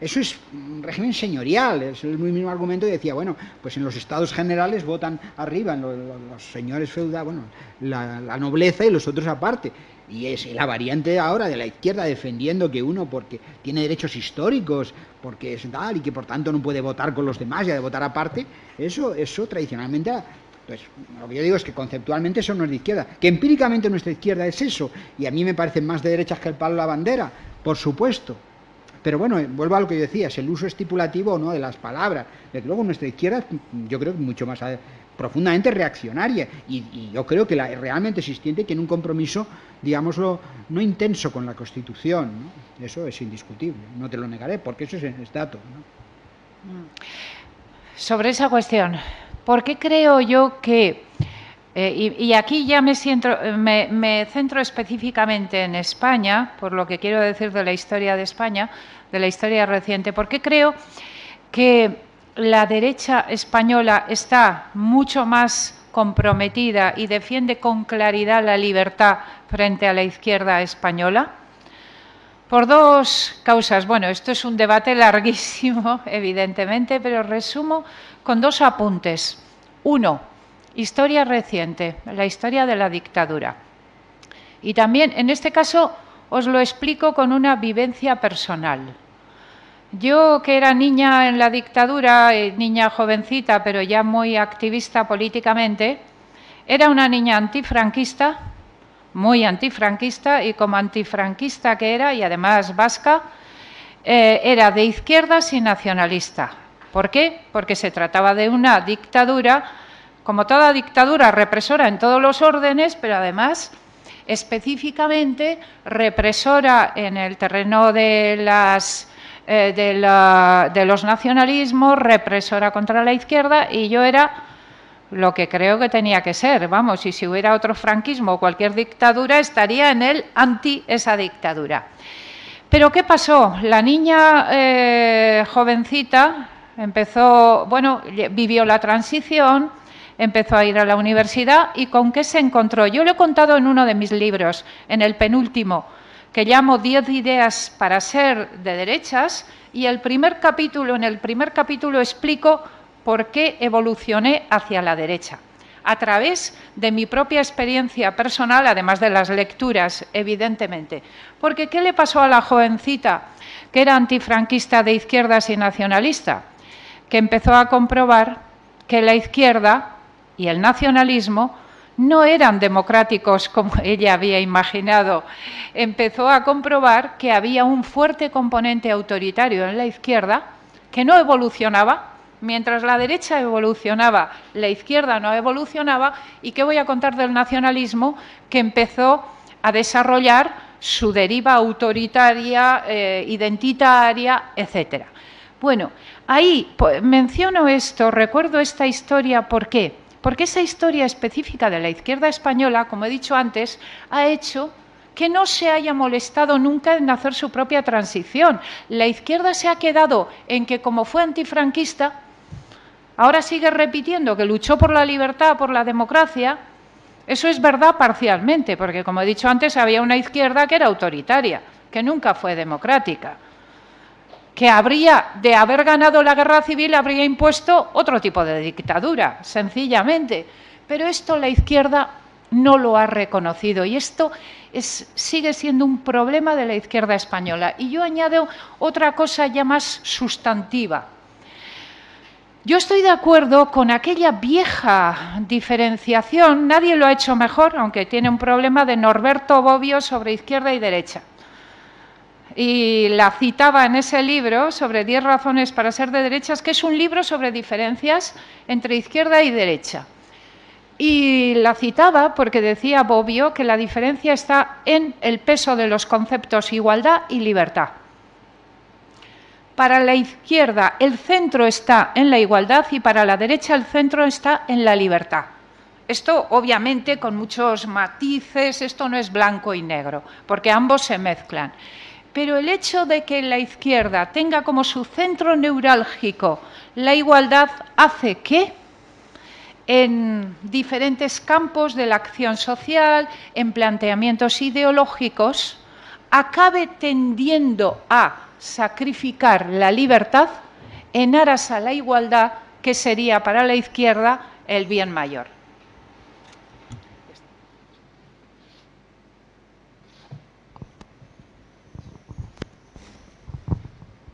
Eso es un régimen señorial, es el mismo argumento que decía, bueno, pues en los estados generales votan arriba, en los señores feudales, bueno, la nobleza y los otros aparte. Y es la variante ahora de la izquierda defendiendo que uno, porque tiene derechos históricos, porque es tal, y que por tanto no puede votar con los demás y ha de votar aparte, eso tradicionalmente... Pues lo que yo digo es que conceptualmente eso no es de izquierda, que empíricamente nuestra izquierda es eso, y a mí me parecen más de derechas que el palo de la bandera, por supuesto. Pero bueno, vuelvo a lo que yo decía, es el uso estipulativo o no de las palabras. Desde luego nuestra izquierda, yo creo que mucho más profundamente reaccionaria, y yo creo que la realmente existente tiene un compromiso, digámoslo, no intenso con la Constitución, ¿no? Eso es indiscutible, no te lo negaré, porque eso es dato, ¿no?
Sobre esa cuestión, ¿por qué creo yo que, y aquí ya me centro específicamente en España, por lo que quiero decir de la historia de España, de la historia reciente, ¿por qué creo que la derecha española está mucho más comprometida y defiende con claridad la libertad frente a la izquierda española? Por dos causas. Bueno, esto es un debate larguísimo, evidentemente, pero resumo con dos apuntes. Uno, historia reciente, la historia de la dictadura. Y también, en este caso, os lo explico con una vivencia personal. Yo, que era niña en la dictadura, niña jovencita, pero ya muy activista políticamente, era una niña antifranquista, muy antifranquista, y como antifranquista que era, y además vasca, era de izquierdas y nacionalista. ¿Por qué? Porque se trataba de una dictadura, como toda dictadura, represora en todos los órdenes, pero además específicamente represora en el terreno de los nacionalismos, represora contra la izquierda, y yo era lo que creo que tenía que ser, vamos, y si hubiera otro franquismo o cualquier dictadura, estaría en el anti esa dictadura. Pero ¿qué pasó? La niña jovencita empezó, bueno, vivió la transición, empezó a ir a la universidad, y ¿con qué se encontró? Yo lo he contado en uno de mis libros, en el penúltimo, que llamo 10 ideas para ser de derechas, y en el primer capítulo explico por qué evolucioné hacia la derecha, a través de mi propia experiencia personal, además de las lecturas, evidentemente. Porque ¿qué le pasó a la jovencita que era antifranquista de izquierdas y nacionalista? Que empezó a comprobar que la izquierda y el nacionalismo no eran democráticos como ella había imaginado. Empezó a comprobar que había un fuerte componente autoritario en la izquierda que no evolucionaba. Mientras la derecha evolucionaba, la izquierda no evolucionaba. ¿Y qué voy a contar del nacionalismo? Que empezó a desarrollar su deriva autoritaria, identitaria, etcétera. Bueno, ahí menciono esto, recuerdo esta historia, ¿por qué? Porque esa historia específica de la izquierda española, como he dicho antes, ha hecho que no se haya molestado nunca en hacer su propia transición. La izquierda se ha quedado en que, como fue antifranquista, ahora sigue repitiendo que luchó por la libertad, por la democracia. Eso es verdad parcialmente, porque, como he dicho antes, había una izquierda que era autoritaria, que nunca fue democrática, que habría, de haber ganado la guerra civil, habría impuesto otro tipo de dictadura, sencillamente. Pero esto la izquierda no lo ha reconocido, y esto sigue siendo un problema de la izquierda española. Y yo añado otra cosa ya más sustantiva. Yo estoy de acuerdo con aquella vieja diferenciación, nadie lo ha hecho mejor, aunque tiene un problema, de Norberto Bobbio sobre izquierda y derecha. Y la citaba en ese libro, sobre 10 razones para ser de derechas, que es un libro sobre diferencias entre izquierda y derecha. Y la citaba porque decía Bobbio que la diferencia está en el peso de los conceptos igualdad y libertad. Para la izquierda el centro está en la igualdad, y para la derecha el centro está en la libertad. Esto, obviamente, con muchos matices, esto no es blanco y negro, porque ambos se mezclan. Pero el hecho de que la izquierda tenga como su centro neurálgico la igualdad hace que en diferentes campos de la acción social, en planteamientos ideológicos, acabe tendiendo a sacrificar la libertad en aras a la igualdad, que sería para la izquierda el bien mayor.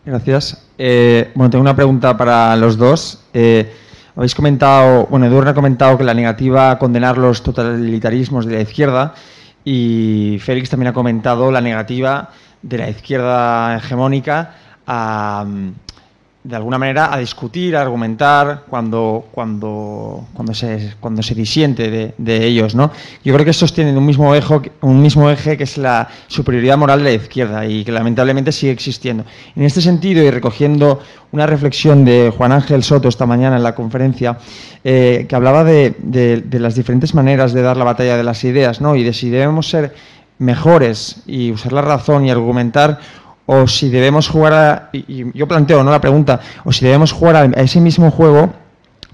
Gracias. Bueno, tengo una pregunta para los dos. Habéis comentado, bueno, Edurne ha comentado que la negativa a condenar los totalitarismos de la izquierda, y Félix también ha comentado la negativa de la izquierda hegemónica a, de alguna manera, a discutir, a argumentar cuando se disiente de ellos, ¿no? Yo creo que estos tienen un mismo eje que es la superioridad moral de la izquierda y que lamentablemente sigue existiendo. En este sentido, y recogiendo una reflexión de Juan Ángel Soto esta mañana en la conferencia, que hablaba de las diferentes maneras de dar la batalla de las ideas, ¿no? Y de si debemos ser mejores y usar la razón y argumentar, o si debemos jugar y yo planteo, ¿no?, la pregunta, o si debemos jugar a ese mismo juego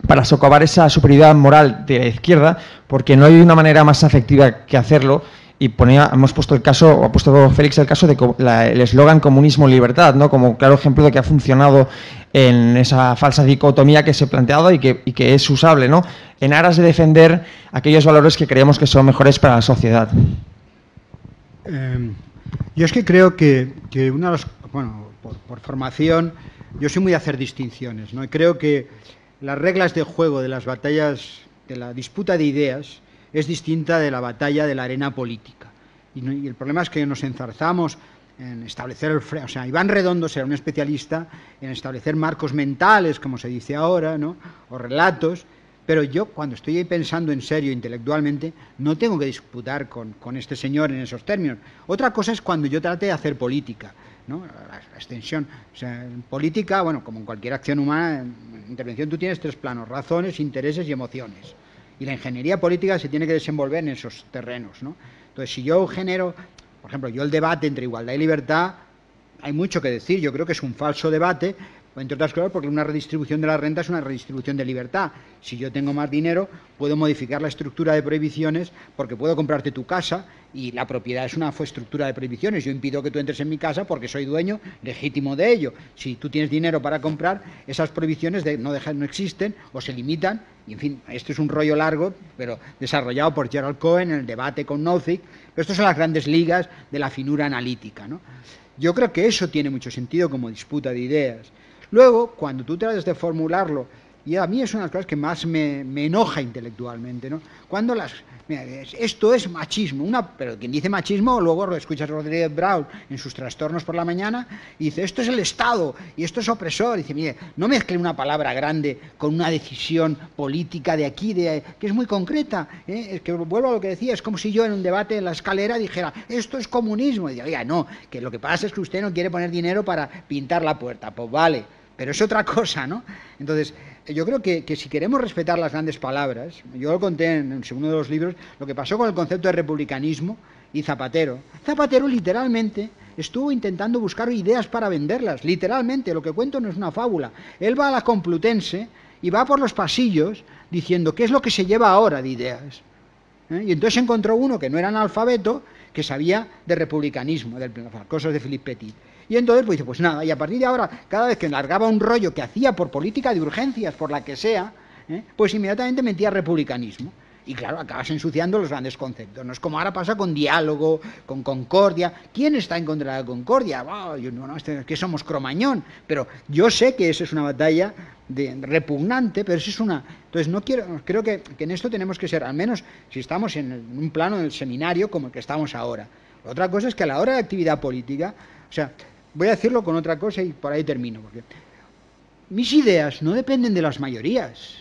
para socavar esa superioridad moral de la izquierda, porque no hay una manera más efectiva que hacerlo. Y hemos puesto el caso, o ha puesto Félix el caso de el eslogan comunismo-libertad, ¿no?, como claro ejemplo de que ha funcionado en esa falsa dicotomía que se ha planteado y que es usable, ¿no?, en aras de defender aquellos valores que creemos que son mejores para la sociedad.
Yo es que creo que una de las, bueno, por formación, yo soy muy de hacer distinciones, ¿no? Y creo que las reglas de juego de las batallas, de la disputa de ideas, es distinta de la batalla de la arena política. Y el problema es que nos enzarzamos en establecer o sea, Iván Redondo será un especialista en establecer marcos mentales, como se dice ahora, ¿no?, o relatos. Pero yo, cuando estoy pensando en serio, intelectualmente, no tengo que disputar con este señor en esos términos. Otra cosa es cuando yo trate de hacer política, ¿no?, la extensión. O sea, en política, bueno, como en cualquier acción humana, en intervención tú tienes tres planos: razones, intereses y emociones. Y la ingeniería política se tiene que desenvolver en esos terrenos, ¿no? Entonces, si yo genero, por ejemplo, yo el debate entre igualdad y libertad, hay mucho que decir. Yo creo que es un falso debate, entre otras cosas porque una redistribución de la renta es una redistribución de libertad. Si yo tengo más dinero, puedo modificar la estructura de prohibiciones, porque puedo comprarte tu casa y la propiedad es una estructura de prohibiciones. Yo impido que tú entres en mi casa porque soy dueño legítimo de ello. Si tú tienes dinero para comprar, esas prohibiciones no existen o se limitan. Y en fin, esto es un rollo largo, pero desarrollado por Gerald Cohen en el debate con Nozick. Pero estas son las grandes ligas de la finura analítica, ¿no? Yo creo que eso tiene mucho sentido como disputa de ideas. Luego, cuando tú tratas de formularlo, y a mí es una de las cosas que más me enoja intelectualmente, ¿no?, cuando mira, esto es machismo, pero quien dice machismo, luego lo escuchas a Rodríguez Brown en sus trastornos por la mañana, y dice, esto es el Estado, y esto es opresor. Y dice, mire, no mezcle una palabra grande con una decisión política de aquí, que es muy concreta, ¿eh? Es que vuelvo a lo que decía, es como si yo en un debate en la escalera dijera, esto es comunismo. Y digo, oiga, no, que lo que pasa es que usted no quiere poner dinero para pintar la puerta. Pues vale, pero es otra cosa, ¿no? Entonces, yo creo que si queremos respetar las grandes palabras, yo lo conté en uno de los libros, lo que pasó con el concepto de republicanismo y Zapatero. Zapatero literalmente estuvo intentando buscar ideas para venderlas, literalmente, lo que cuento no es una fábula. Él va a la Complutense y va por los pasillos diciendo qué es lo que se lleva ahora de ideas. Y entonces encontró uno que no era analfabeto, que sabía de republicanismo, de las cosas de Philippe Petit. Y entonces pues dice, pues nada, y a partir de ahora, cada vez que largaba un rollo que hacía por política de urgencias, por la que sea, pues inmediatamente metía republicanismo. Y claro, acabas ensuciando los grandes conceptos. No es como ahora pasa con diálogo, con concordia. ¿Quién está en contra de la concordia? Oh, que somos Cromañón. Pero yo sé que esa es una batalla repugnante, pero eso es una... Entonces creo que en esto tenemos que ser, al menos si estamos en un plano del seminario como el que estamos ahora. Otra cosa es que a la hora de actividad política, o sea, voy a decirlo con otra cosa y por ahí termino, porque mis ideas no dependen de las mayorías,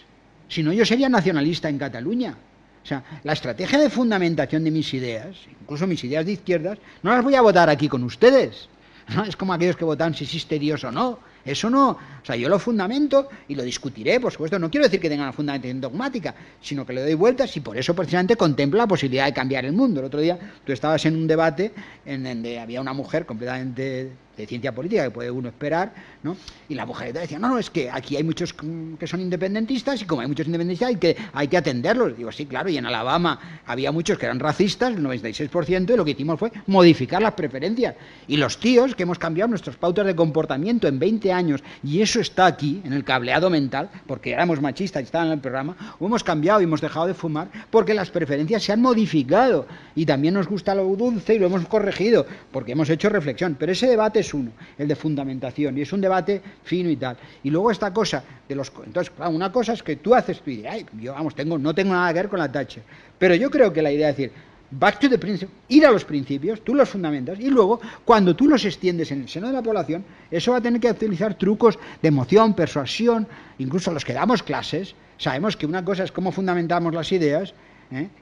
si no yo sería nacionalista en Cataluña. O sea, la estrategia de fundamentación de mis ideas, incluso mis ideas de izquierdas, no las voy a votar aquí con ustedes. ¿No? Es como aquellos que votan si existe Dios o no. Eso no, o sea, yo lo fundamento y lo discutiré, por supuesto. No quiero decir que tenga una fundamentación dogmática, sino que le doy vueltas y por eso precisamente contemplo la posibilidad de cambiar el mundo. El otro día tú estabas en un debate en donde había una mujer completamente de ciencia política que puede uno esperar, ¿no? Y la mujer decía, no, es que aquí hay muchos que son independentistas y como hay muchos independentistas hay que atenderlos. Digo, sí, claro, y en Alabama había muchos que eran racistas, el 96%, y lo que hicimos fue modificar las preferencias. Y los tíos que hemos cambiado nuestras pautas de comportamiento en 20 años, y eso está aquí, en el cableado mental, porque éramos machistas y estaban en el programa, o hemos cambiado y hemos dejado de fumar, porque las preferencias se han modificado, y también nos gusta lo dulce y lo hemos corregido, porque hemos hecho reflexión. Pero ese debate es uno, el de fundamentación, y es un debate fino y tal. Y luego esta cosa de los... Entonces, claro, una cosa es que tú haces tu idea, yo, vamos, no tengo nada que ver con la Thatcher, pero yo creo que la idea es decir, back to the principle, ir a los principios, tú los fundamentas, y luego, cuando tú los extiendes en el seno de la población, eso va a tener que utilizar trucos de emoción, persuasión, incluso los que damos clases, sabemos que una cosa es cómo fundamentamos las ideas,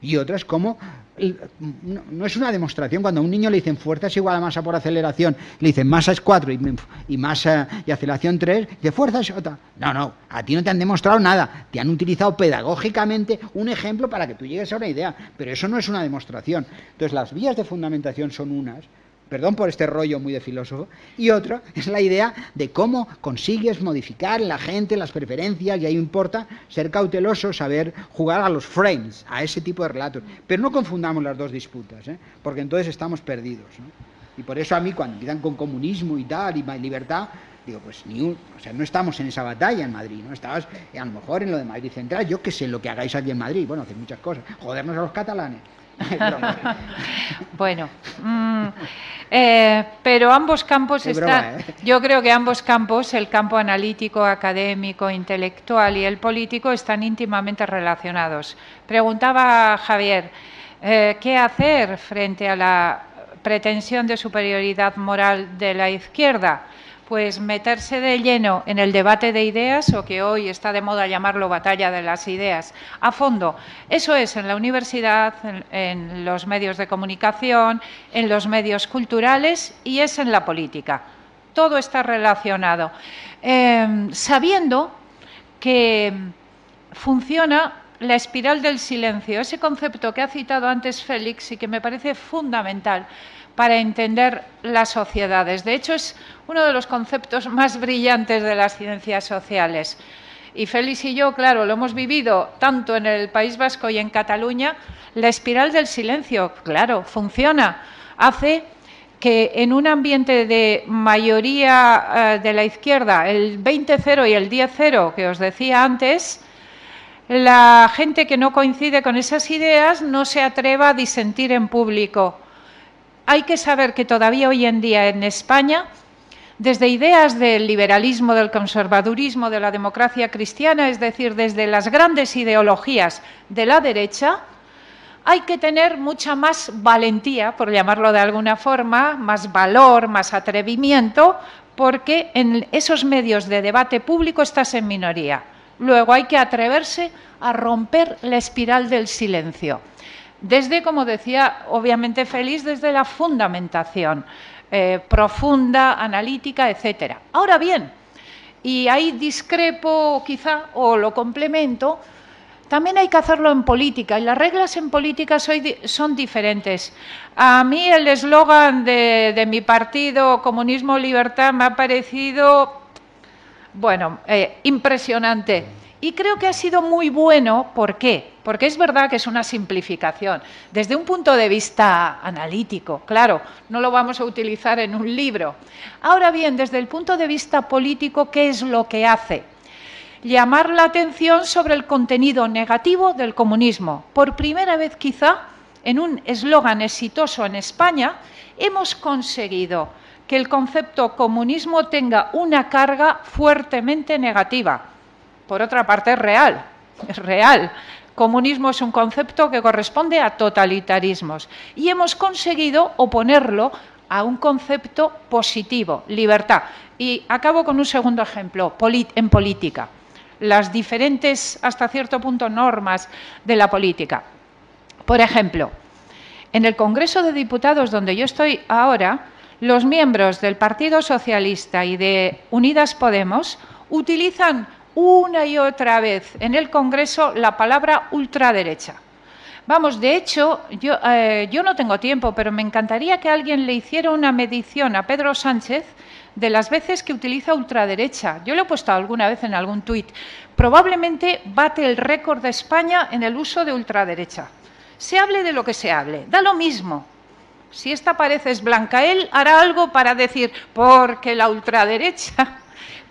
y otra es cómo, no es una demostración, cuando a un niño le dicen fuerza es igual a masa por aceleración, le dicen masa es 4 y masa y aceleración 3, de fuerza es otra. No, a ti no te han demostrado nada, te han utilizado pedagógicamente un ejemplo para que tú llegues a una idea, pero eso no es una demostración. Entonces las vías de fundamentación son unas, perdón por este rollo muy de filósofo, y otra es la idea de cómo consigues modificar en la gente las preferencias, y ahí importa ser cauteloso, saber jugar a los frames, a ese tipo de relatos. Pero no confundamos las dos disputas, porque entonces estamos perdidos, ¿no? Y por eso a mí cuando empiezan con comunismo y tal, y libertad, digo, pues no estamos en esa batalla en Madrid, ¿no? Estabas a lo mejor en lo de Madrid Central, yo qué sé lo que hagáis aquí en Madrid, bueno, hacéis muchas cosas, jodernos a los catalanes.
Bueno, pero ambos campos están, yo creo que ambos campos, el campo analítico, académico, intelectual y el político, están íntimamente relacionados. Preguntaba Javier, ¿qué hacer frente a la pretensión de superioridad moral de la izquierda? Pues meterse de lleno en el debate de ideas, o que hoy está de moda llamarlo batalla de las ideas, a fondo. Eso es en la universidad, en los medios de comunicación, en los medios culturales, y es en la política. Todo está relacionado. Sabiendo que funciona la espiral del silencio, ese concepto que ha citado antes Félix y que me parece fundamental para entender las sociedades. De hecho, es uno de los conceptos más brillantes de las ciencias sociales. Y Félix y yo, claro, lo hemos vivido tanto en el País Vasco y en Cataluña. La espiral del silencio, claro, funciona. Hace que en un ambiente de mayoría de la izquierda, el 20-0 y el 10-0 que os decía antes, la gente que no coincide con esas ideas no se atreva a disentir en público. Hay que saber que todavía hoy en día en España, desde ideas del liberalismo, del conservadurismo, de la democracia cristiana, es decir, desde las grandes ideologías de la derecha, hay que tener mucha más valentía, por llamarlo de alguna forma, más valor, más atrevimiento, porque en esos medios de debate público estás en minoría. Luego hay que atreverse a romper la espiral del silencio. Desde, como decía, obviamente Félix, desde la fundamentación profunda, analítica, etcétera. Ahora bien, y ahí discrepo quizá, o lo complemento, también hay que hacerlo en política, y las reglas en política son diferentes. A mí el eslogan de mi partido, Comunismo Libertad, me ha parecido, bueno, impresionante. Y creo que ha sido muy bueno. ¿Por qué? Porque es verdad que es una simplificación. Desde un punto de vista analítico, claro, no lo vamos a utilizar en un libro. Ahora bien, desde el punto de vista político, ¿qué es lo que hace? Llamar la atención sobre el contenido negativo del comunismo. Por primera vez, quizá, en un eslogan exitoso en España, hemos conseguido que el concepto comunismo tenga una carga fuertemente negativa. Por otra parte, es real. Comunismo es un concepto que corresponde a totalitarismos. Y hemos conseguido oponerlo a un concepto positivo, libertad. Y acabo con un segundo ejemplo, en política. Las diferentes, hasta cierto punto, normas de la política. Por ejemplo, en el Congreso de Diputados, donde yo estoy ahora, los miembros del Partido Socialista y de Unidas Podemos utilizan una y otra vez en el Congreso la palabra ultraderecha. Vamos, de hecho, yo no tengo tiempo, pero me encantaría que alguien le hiciera una medición a Pedro Sánchez de las veces que utiliza ultraderecha. Yo lo he puesto alguna vez en algún tuit. Probablemente bate el récord de España en el uso de ultraderecha. Se hable de lo que se hable, da lo mismo. Si esta pared es blanca, él hará algo para decir, porque la ultraderecha...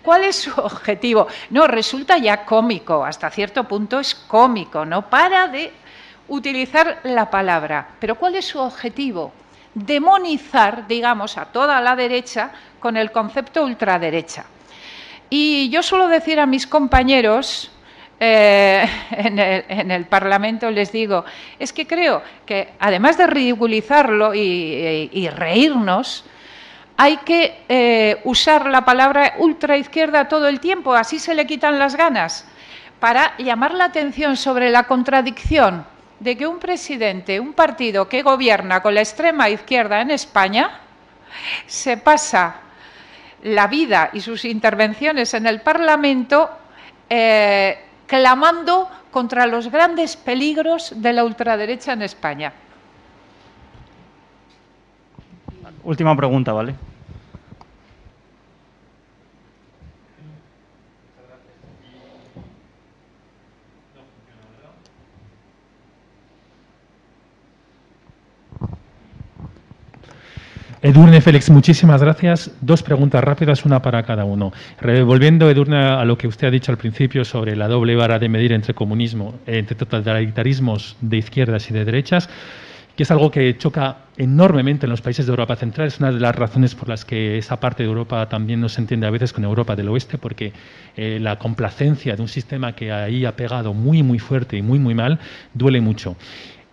¿Cuál es su objetivo? No, resulta ya cómico, hasta cierto punto es cómico, no para de utilizar la palabra. Pero ¿cuál es su objetivo? demonizar, digamos, a toda la derecha con el concepto ultraderecha. Y yo suelo decir a mis compañeros en el Parlamento, les digo, es que creo que además de ridiculizarlo y reírnos, hay que usar la palabra ultraizquierda todo el tiempo, así se le quitan las ganas, para llamar la atención sobre la contradicción de que un presidente, un partido que gobierna con la extrema izquierda en España, se pasa la vida y sus intervenciones en el Parlamento clamando contra los grandes peligros de la ultraderecha en España.
Última pregunta, ¿vale?
Edurne, Félix, muchísimas gracias. Dos preguntas rápidas, una para cada uno. Volviendo, Edurne, a lo que usted ha dicho al principio sobre la doble vara de medir entre comunismo, entre totalitarismos de izquierdas y de derechas, que es algo que choca enormemente en los países de Europa Central. Es una de las razones por las que esa parte de Europa también no se entiende a veces con Europa del Oeste, porque la complacencia de un sistema que ahí ha pegado muy, muy fuerte y muy, muy mal, duele mucho.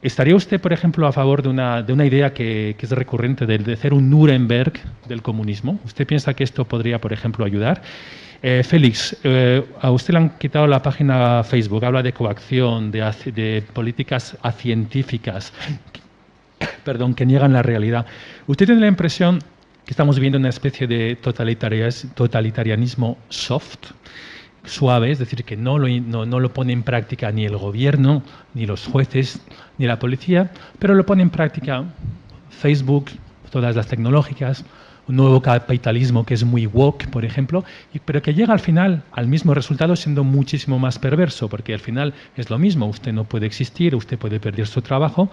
¿Estaría usted, por ejemplo, a favor de una idea que es recurrente de hacer un Nuremberg del comunismo? ¿Usted piensa que esto podría, por ejemplo, ayudar? Félix, a usted le han quitado la página Facebook, habla de coacción, de políticas científicas, perdón, que niegan la realidad. ¿Usted tiene la impresión que estamos viviendo una especie de totalitarismo soft? Suave, es decir, que no lo pone en práctica ni el gobierno, ni los jueces, ni la policía, pero lo pone en práctica Facebook, todas las tecnológicas, un nuevo capitalismo que es muy woke, por ejemplo, pero que llega al final al mismo resultado siendo muchísimo más perverso, porque al final es lo mismo, usted no puede existir, usted puede perder su trabajo,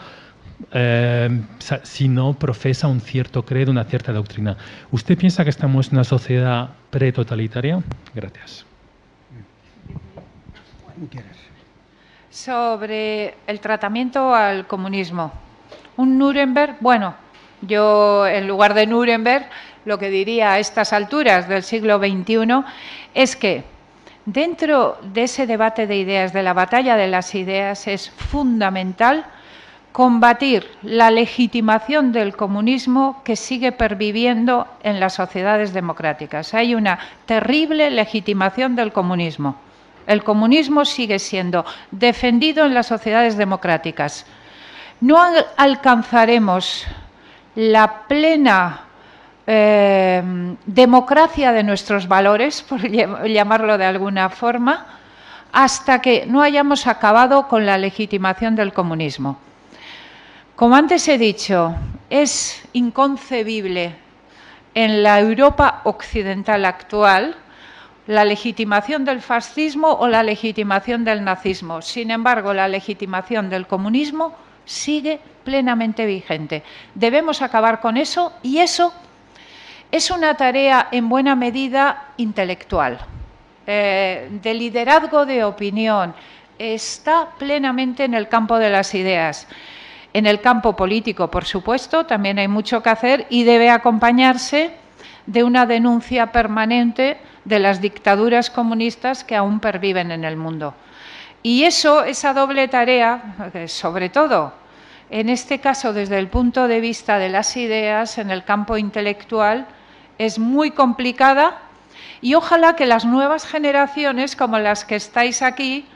si no profesa un cierto credo, una cierta doctrina. ¿Usted piensa que estamos en una sociedad pretotalitaria? Gracias.
Sobre el tratamiento al comunismo. Un Nuremberg, bueno, yo en lugar de Nuremberg lo que diría a estas alturas del siglo XXI es que dentro de ese debate de ideas, de la batalla de las ideas, es fundamental combatir la legitimación del comunismo que sigue perviviendo en las sociedades democráticas. Hay una terrible legitimación del comunismo. El comunismo sigue siendo defendido en las sociedades democráticas. No alcanzaremos la plena democracia de nuestros valores, por llamarlo de alguna forma, hasta que no hayamos acabado con la legitimación del comunismo. Como antes he dicho, es inconcebible en la Europa occidental actual la legitimación del fascismo o la legitimación del nazismo. Sin embargo, la legitimación del comunismo sigue plenamente vigente. Debemos acabar con eso y eso es una tarea en buena medida intelectual, de liderazgo de opinión. Está plenamente en el campo de las ideas. En el campo político, por supuesto, también hay mucho que hacer y debe acompañarse de una denuncia permanente de las dictaduras comunistas que aún perviven en el mundo. Y esa doble tarea, sobre todo, en este caso desde el punto de vista de las ideas, en el campo intelectual, es muy complicada y ojalá que las nuevas generaciones, como las que estáis aquí,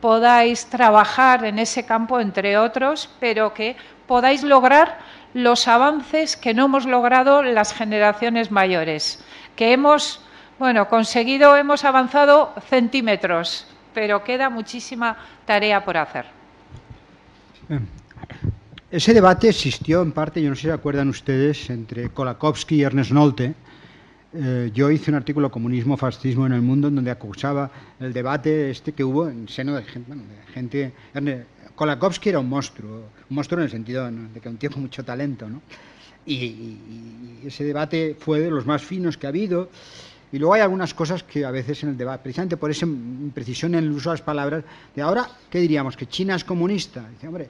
podáis trabajar en ese campo, entre otros, pero que podáis lograr los avances que no hemos logrado las generaciones mayores, que hemos conseguido, hemos avanzado centímetros, pero queda muchísima tarea por hacer.
Ese debate existió en parte, yo no sé si se acuerdan ustedes, entre Kolakowski y Ernest Nolte. Yo hice un artículo, Comunismo, Fascismo en el Mundo, en donde acusaba el debate que hubo en seno de gente. Kolakowski era un monstruo en el sentido de que un tío con mucho talento, ¿no? Y ese debate fue de los más finos que ha habido. Y luego hay algunas cosas que a veces en el debate, precisamente por esa imprecisión en el uso de las palabras, de ahora, ¿qué diríamos? ¿Que China es comunista? Dice, hombre,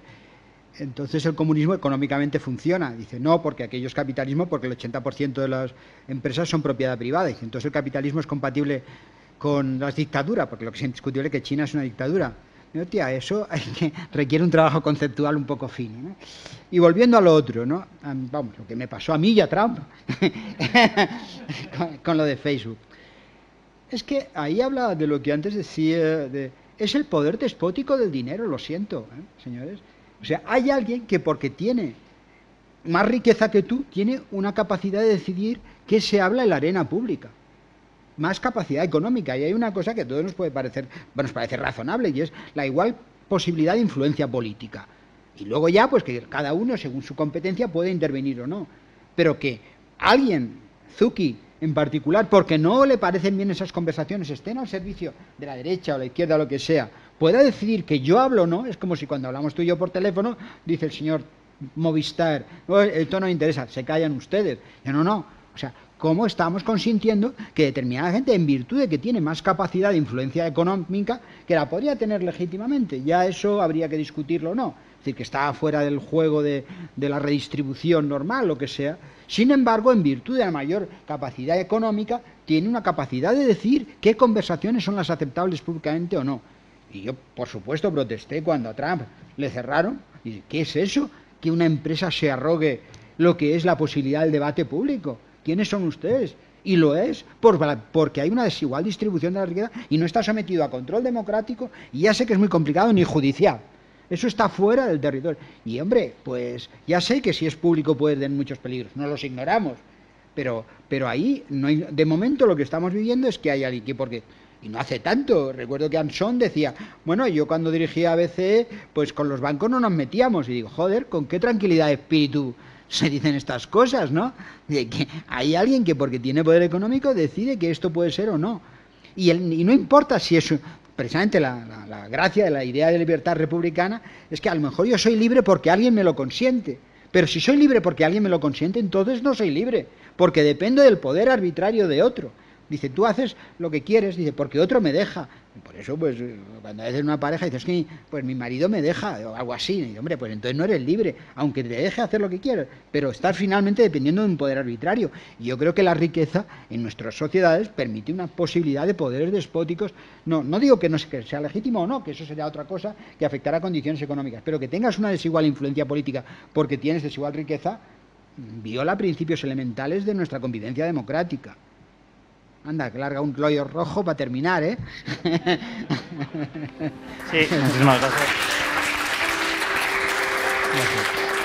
entonces el comunismo económicamente funciona. Dice, no, porque aquello es capitalismo, porque el 80% de las empresas son propiedad privada. Dice, entonces el capitalismo es compatible con las dictaduras, porque lo que es indiscutible es que China es una dictadura. No, tía, eso requiere un trabajo conceptual un poco fino, ¿no? Y volviendo a lo otro, ¿no? Vamos, lo que me pasó a mí y a Trump con lo de Facebook. Es que ahí habla de lo que antes decía, es el poder despótico del dinero, lo siento, señores. O sea, hay alguien que porque tiene más riqueza que tú, tiene una capacidad de decidir qué se habla en la arena pública. Más capacidad económica. Y hay una cosa que a todos nos puede parecer, bueno, nos parece razonable, y es la igual posibilidad de influencia política. Y luego ya, pues que cada uno, según su competencia, puede intervenir o no. Pero que alguien, Zucchi en particular, porque no le parecen bien esas conversaciones, estén al servicio de la derecha o la izquierda o lo que sea, pueda decidir que yo hablo o no, es como si cuando hablamos tú y yo por teléfono, dice el señor Movistar, no, esto no me interesa, se callan ustedes. Yo no. O sea, ¿cómo estamos consintiendo que determinada gente, en virtud de que tiene más capacidad de influencia económica, que la podría tener legítimamente? Ya eso habría que discutirlo o no. Es decir, que está fuera del juego de la redistribución normal, lo que sea. Sin embargo, en virtud de la mayor capacidad económica, tiene una capacidad de decir qué conversaciones son las aceptables públicamente o no. Y yo, por supuesto, protesté cuando a Trump le cerraron. Y ¿qué es eso? Que una empresa se arrogue lo que es la posibilidad del debate público. ¿Quiénes son ustedes? Y lo es porque hay una desigual distribución de la riqueza y no está sometido a control democrático, y ya sé que es muy complicado, ni judicial. Eso está fuera del territorio. Y hombre, pues ya sé que si es público puede tener muchos peligros, no los ignoramos. Pero ahí, no hay, de momento lo que estamos viviendo es que hay alguien que, porque, y no hace tanto, recuerdo que Anson decía, bueno, yo cuando dirigía a BCE, pues con los bancos no nos metíamos. Y digo, joder, con qué tranquilidad de espíritu se dicen estas cosas, ¿no? De que hay alguien que porque tiene poder económico decide que esto puede ser o no. Y no importa si es... Precisamente la gracia de la idea de libertad republicana es que a lo mejor yo soy libre porque alguien me lo consiente. Pero si soy libre porque alguien me lo consiente, entonces no soy libre, porque dependo del poder arbitrario de otro. Dice, tú haces lo que quieres, dice, porque otro me deja. Por eso, pues, cuando a veces una pareja dices que pues mi marido me deja, o algo así, y dice, hombre, pues entonces no eres libre, aunque te deje hacer lo que quieras, pero estás finalmente dependiendo de un poder arbitrario. Y yo creo que la riqueza en nuestras sociedades permite una posibilidad de poderes despóticos. No digo que no sea legítimo o no, que eso sería otra cosa que afectará a condiciones económicas, pero que tengas una desigual influencia política porque tienes desigual riqueza, viola principios elementales de nuestra convivencia democrática. Anda, que larga un gloyo rojo para terminar, ¿eh?
Sí, muchísimas gracias.
Gracias.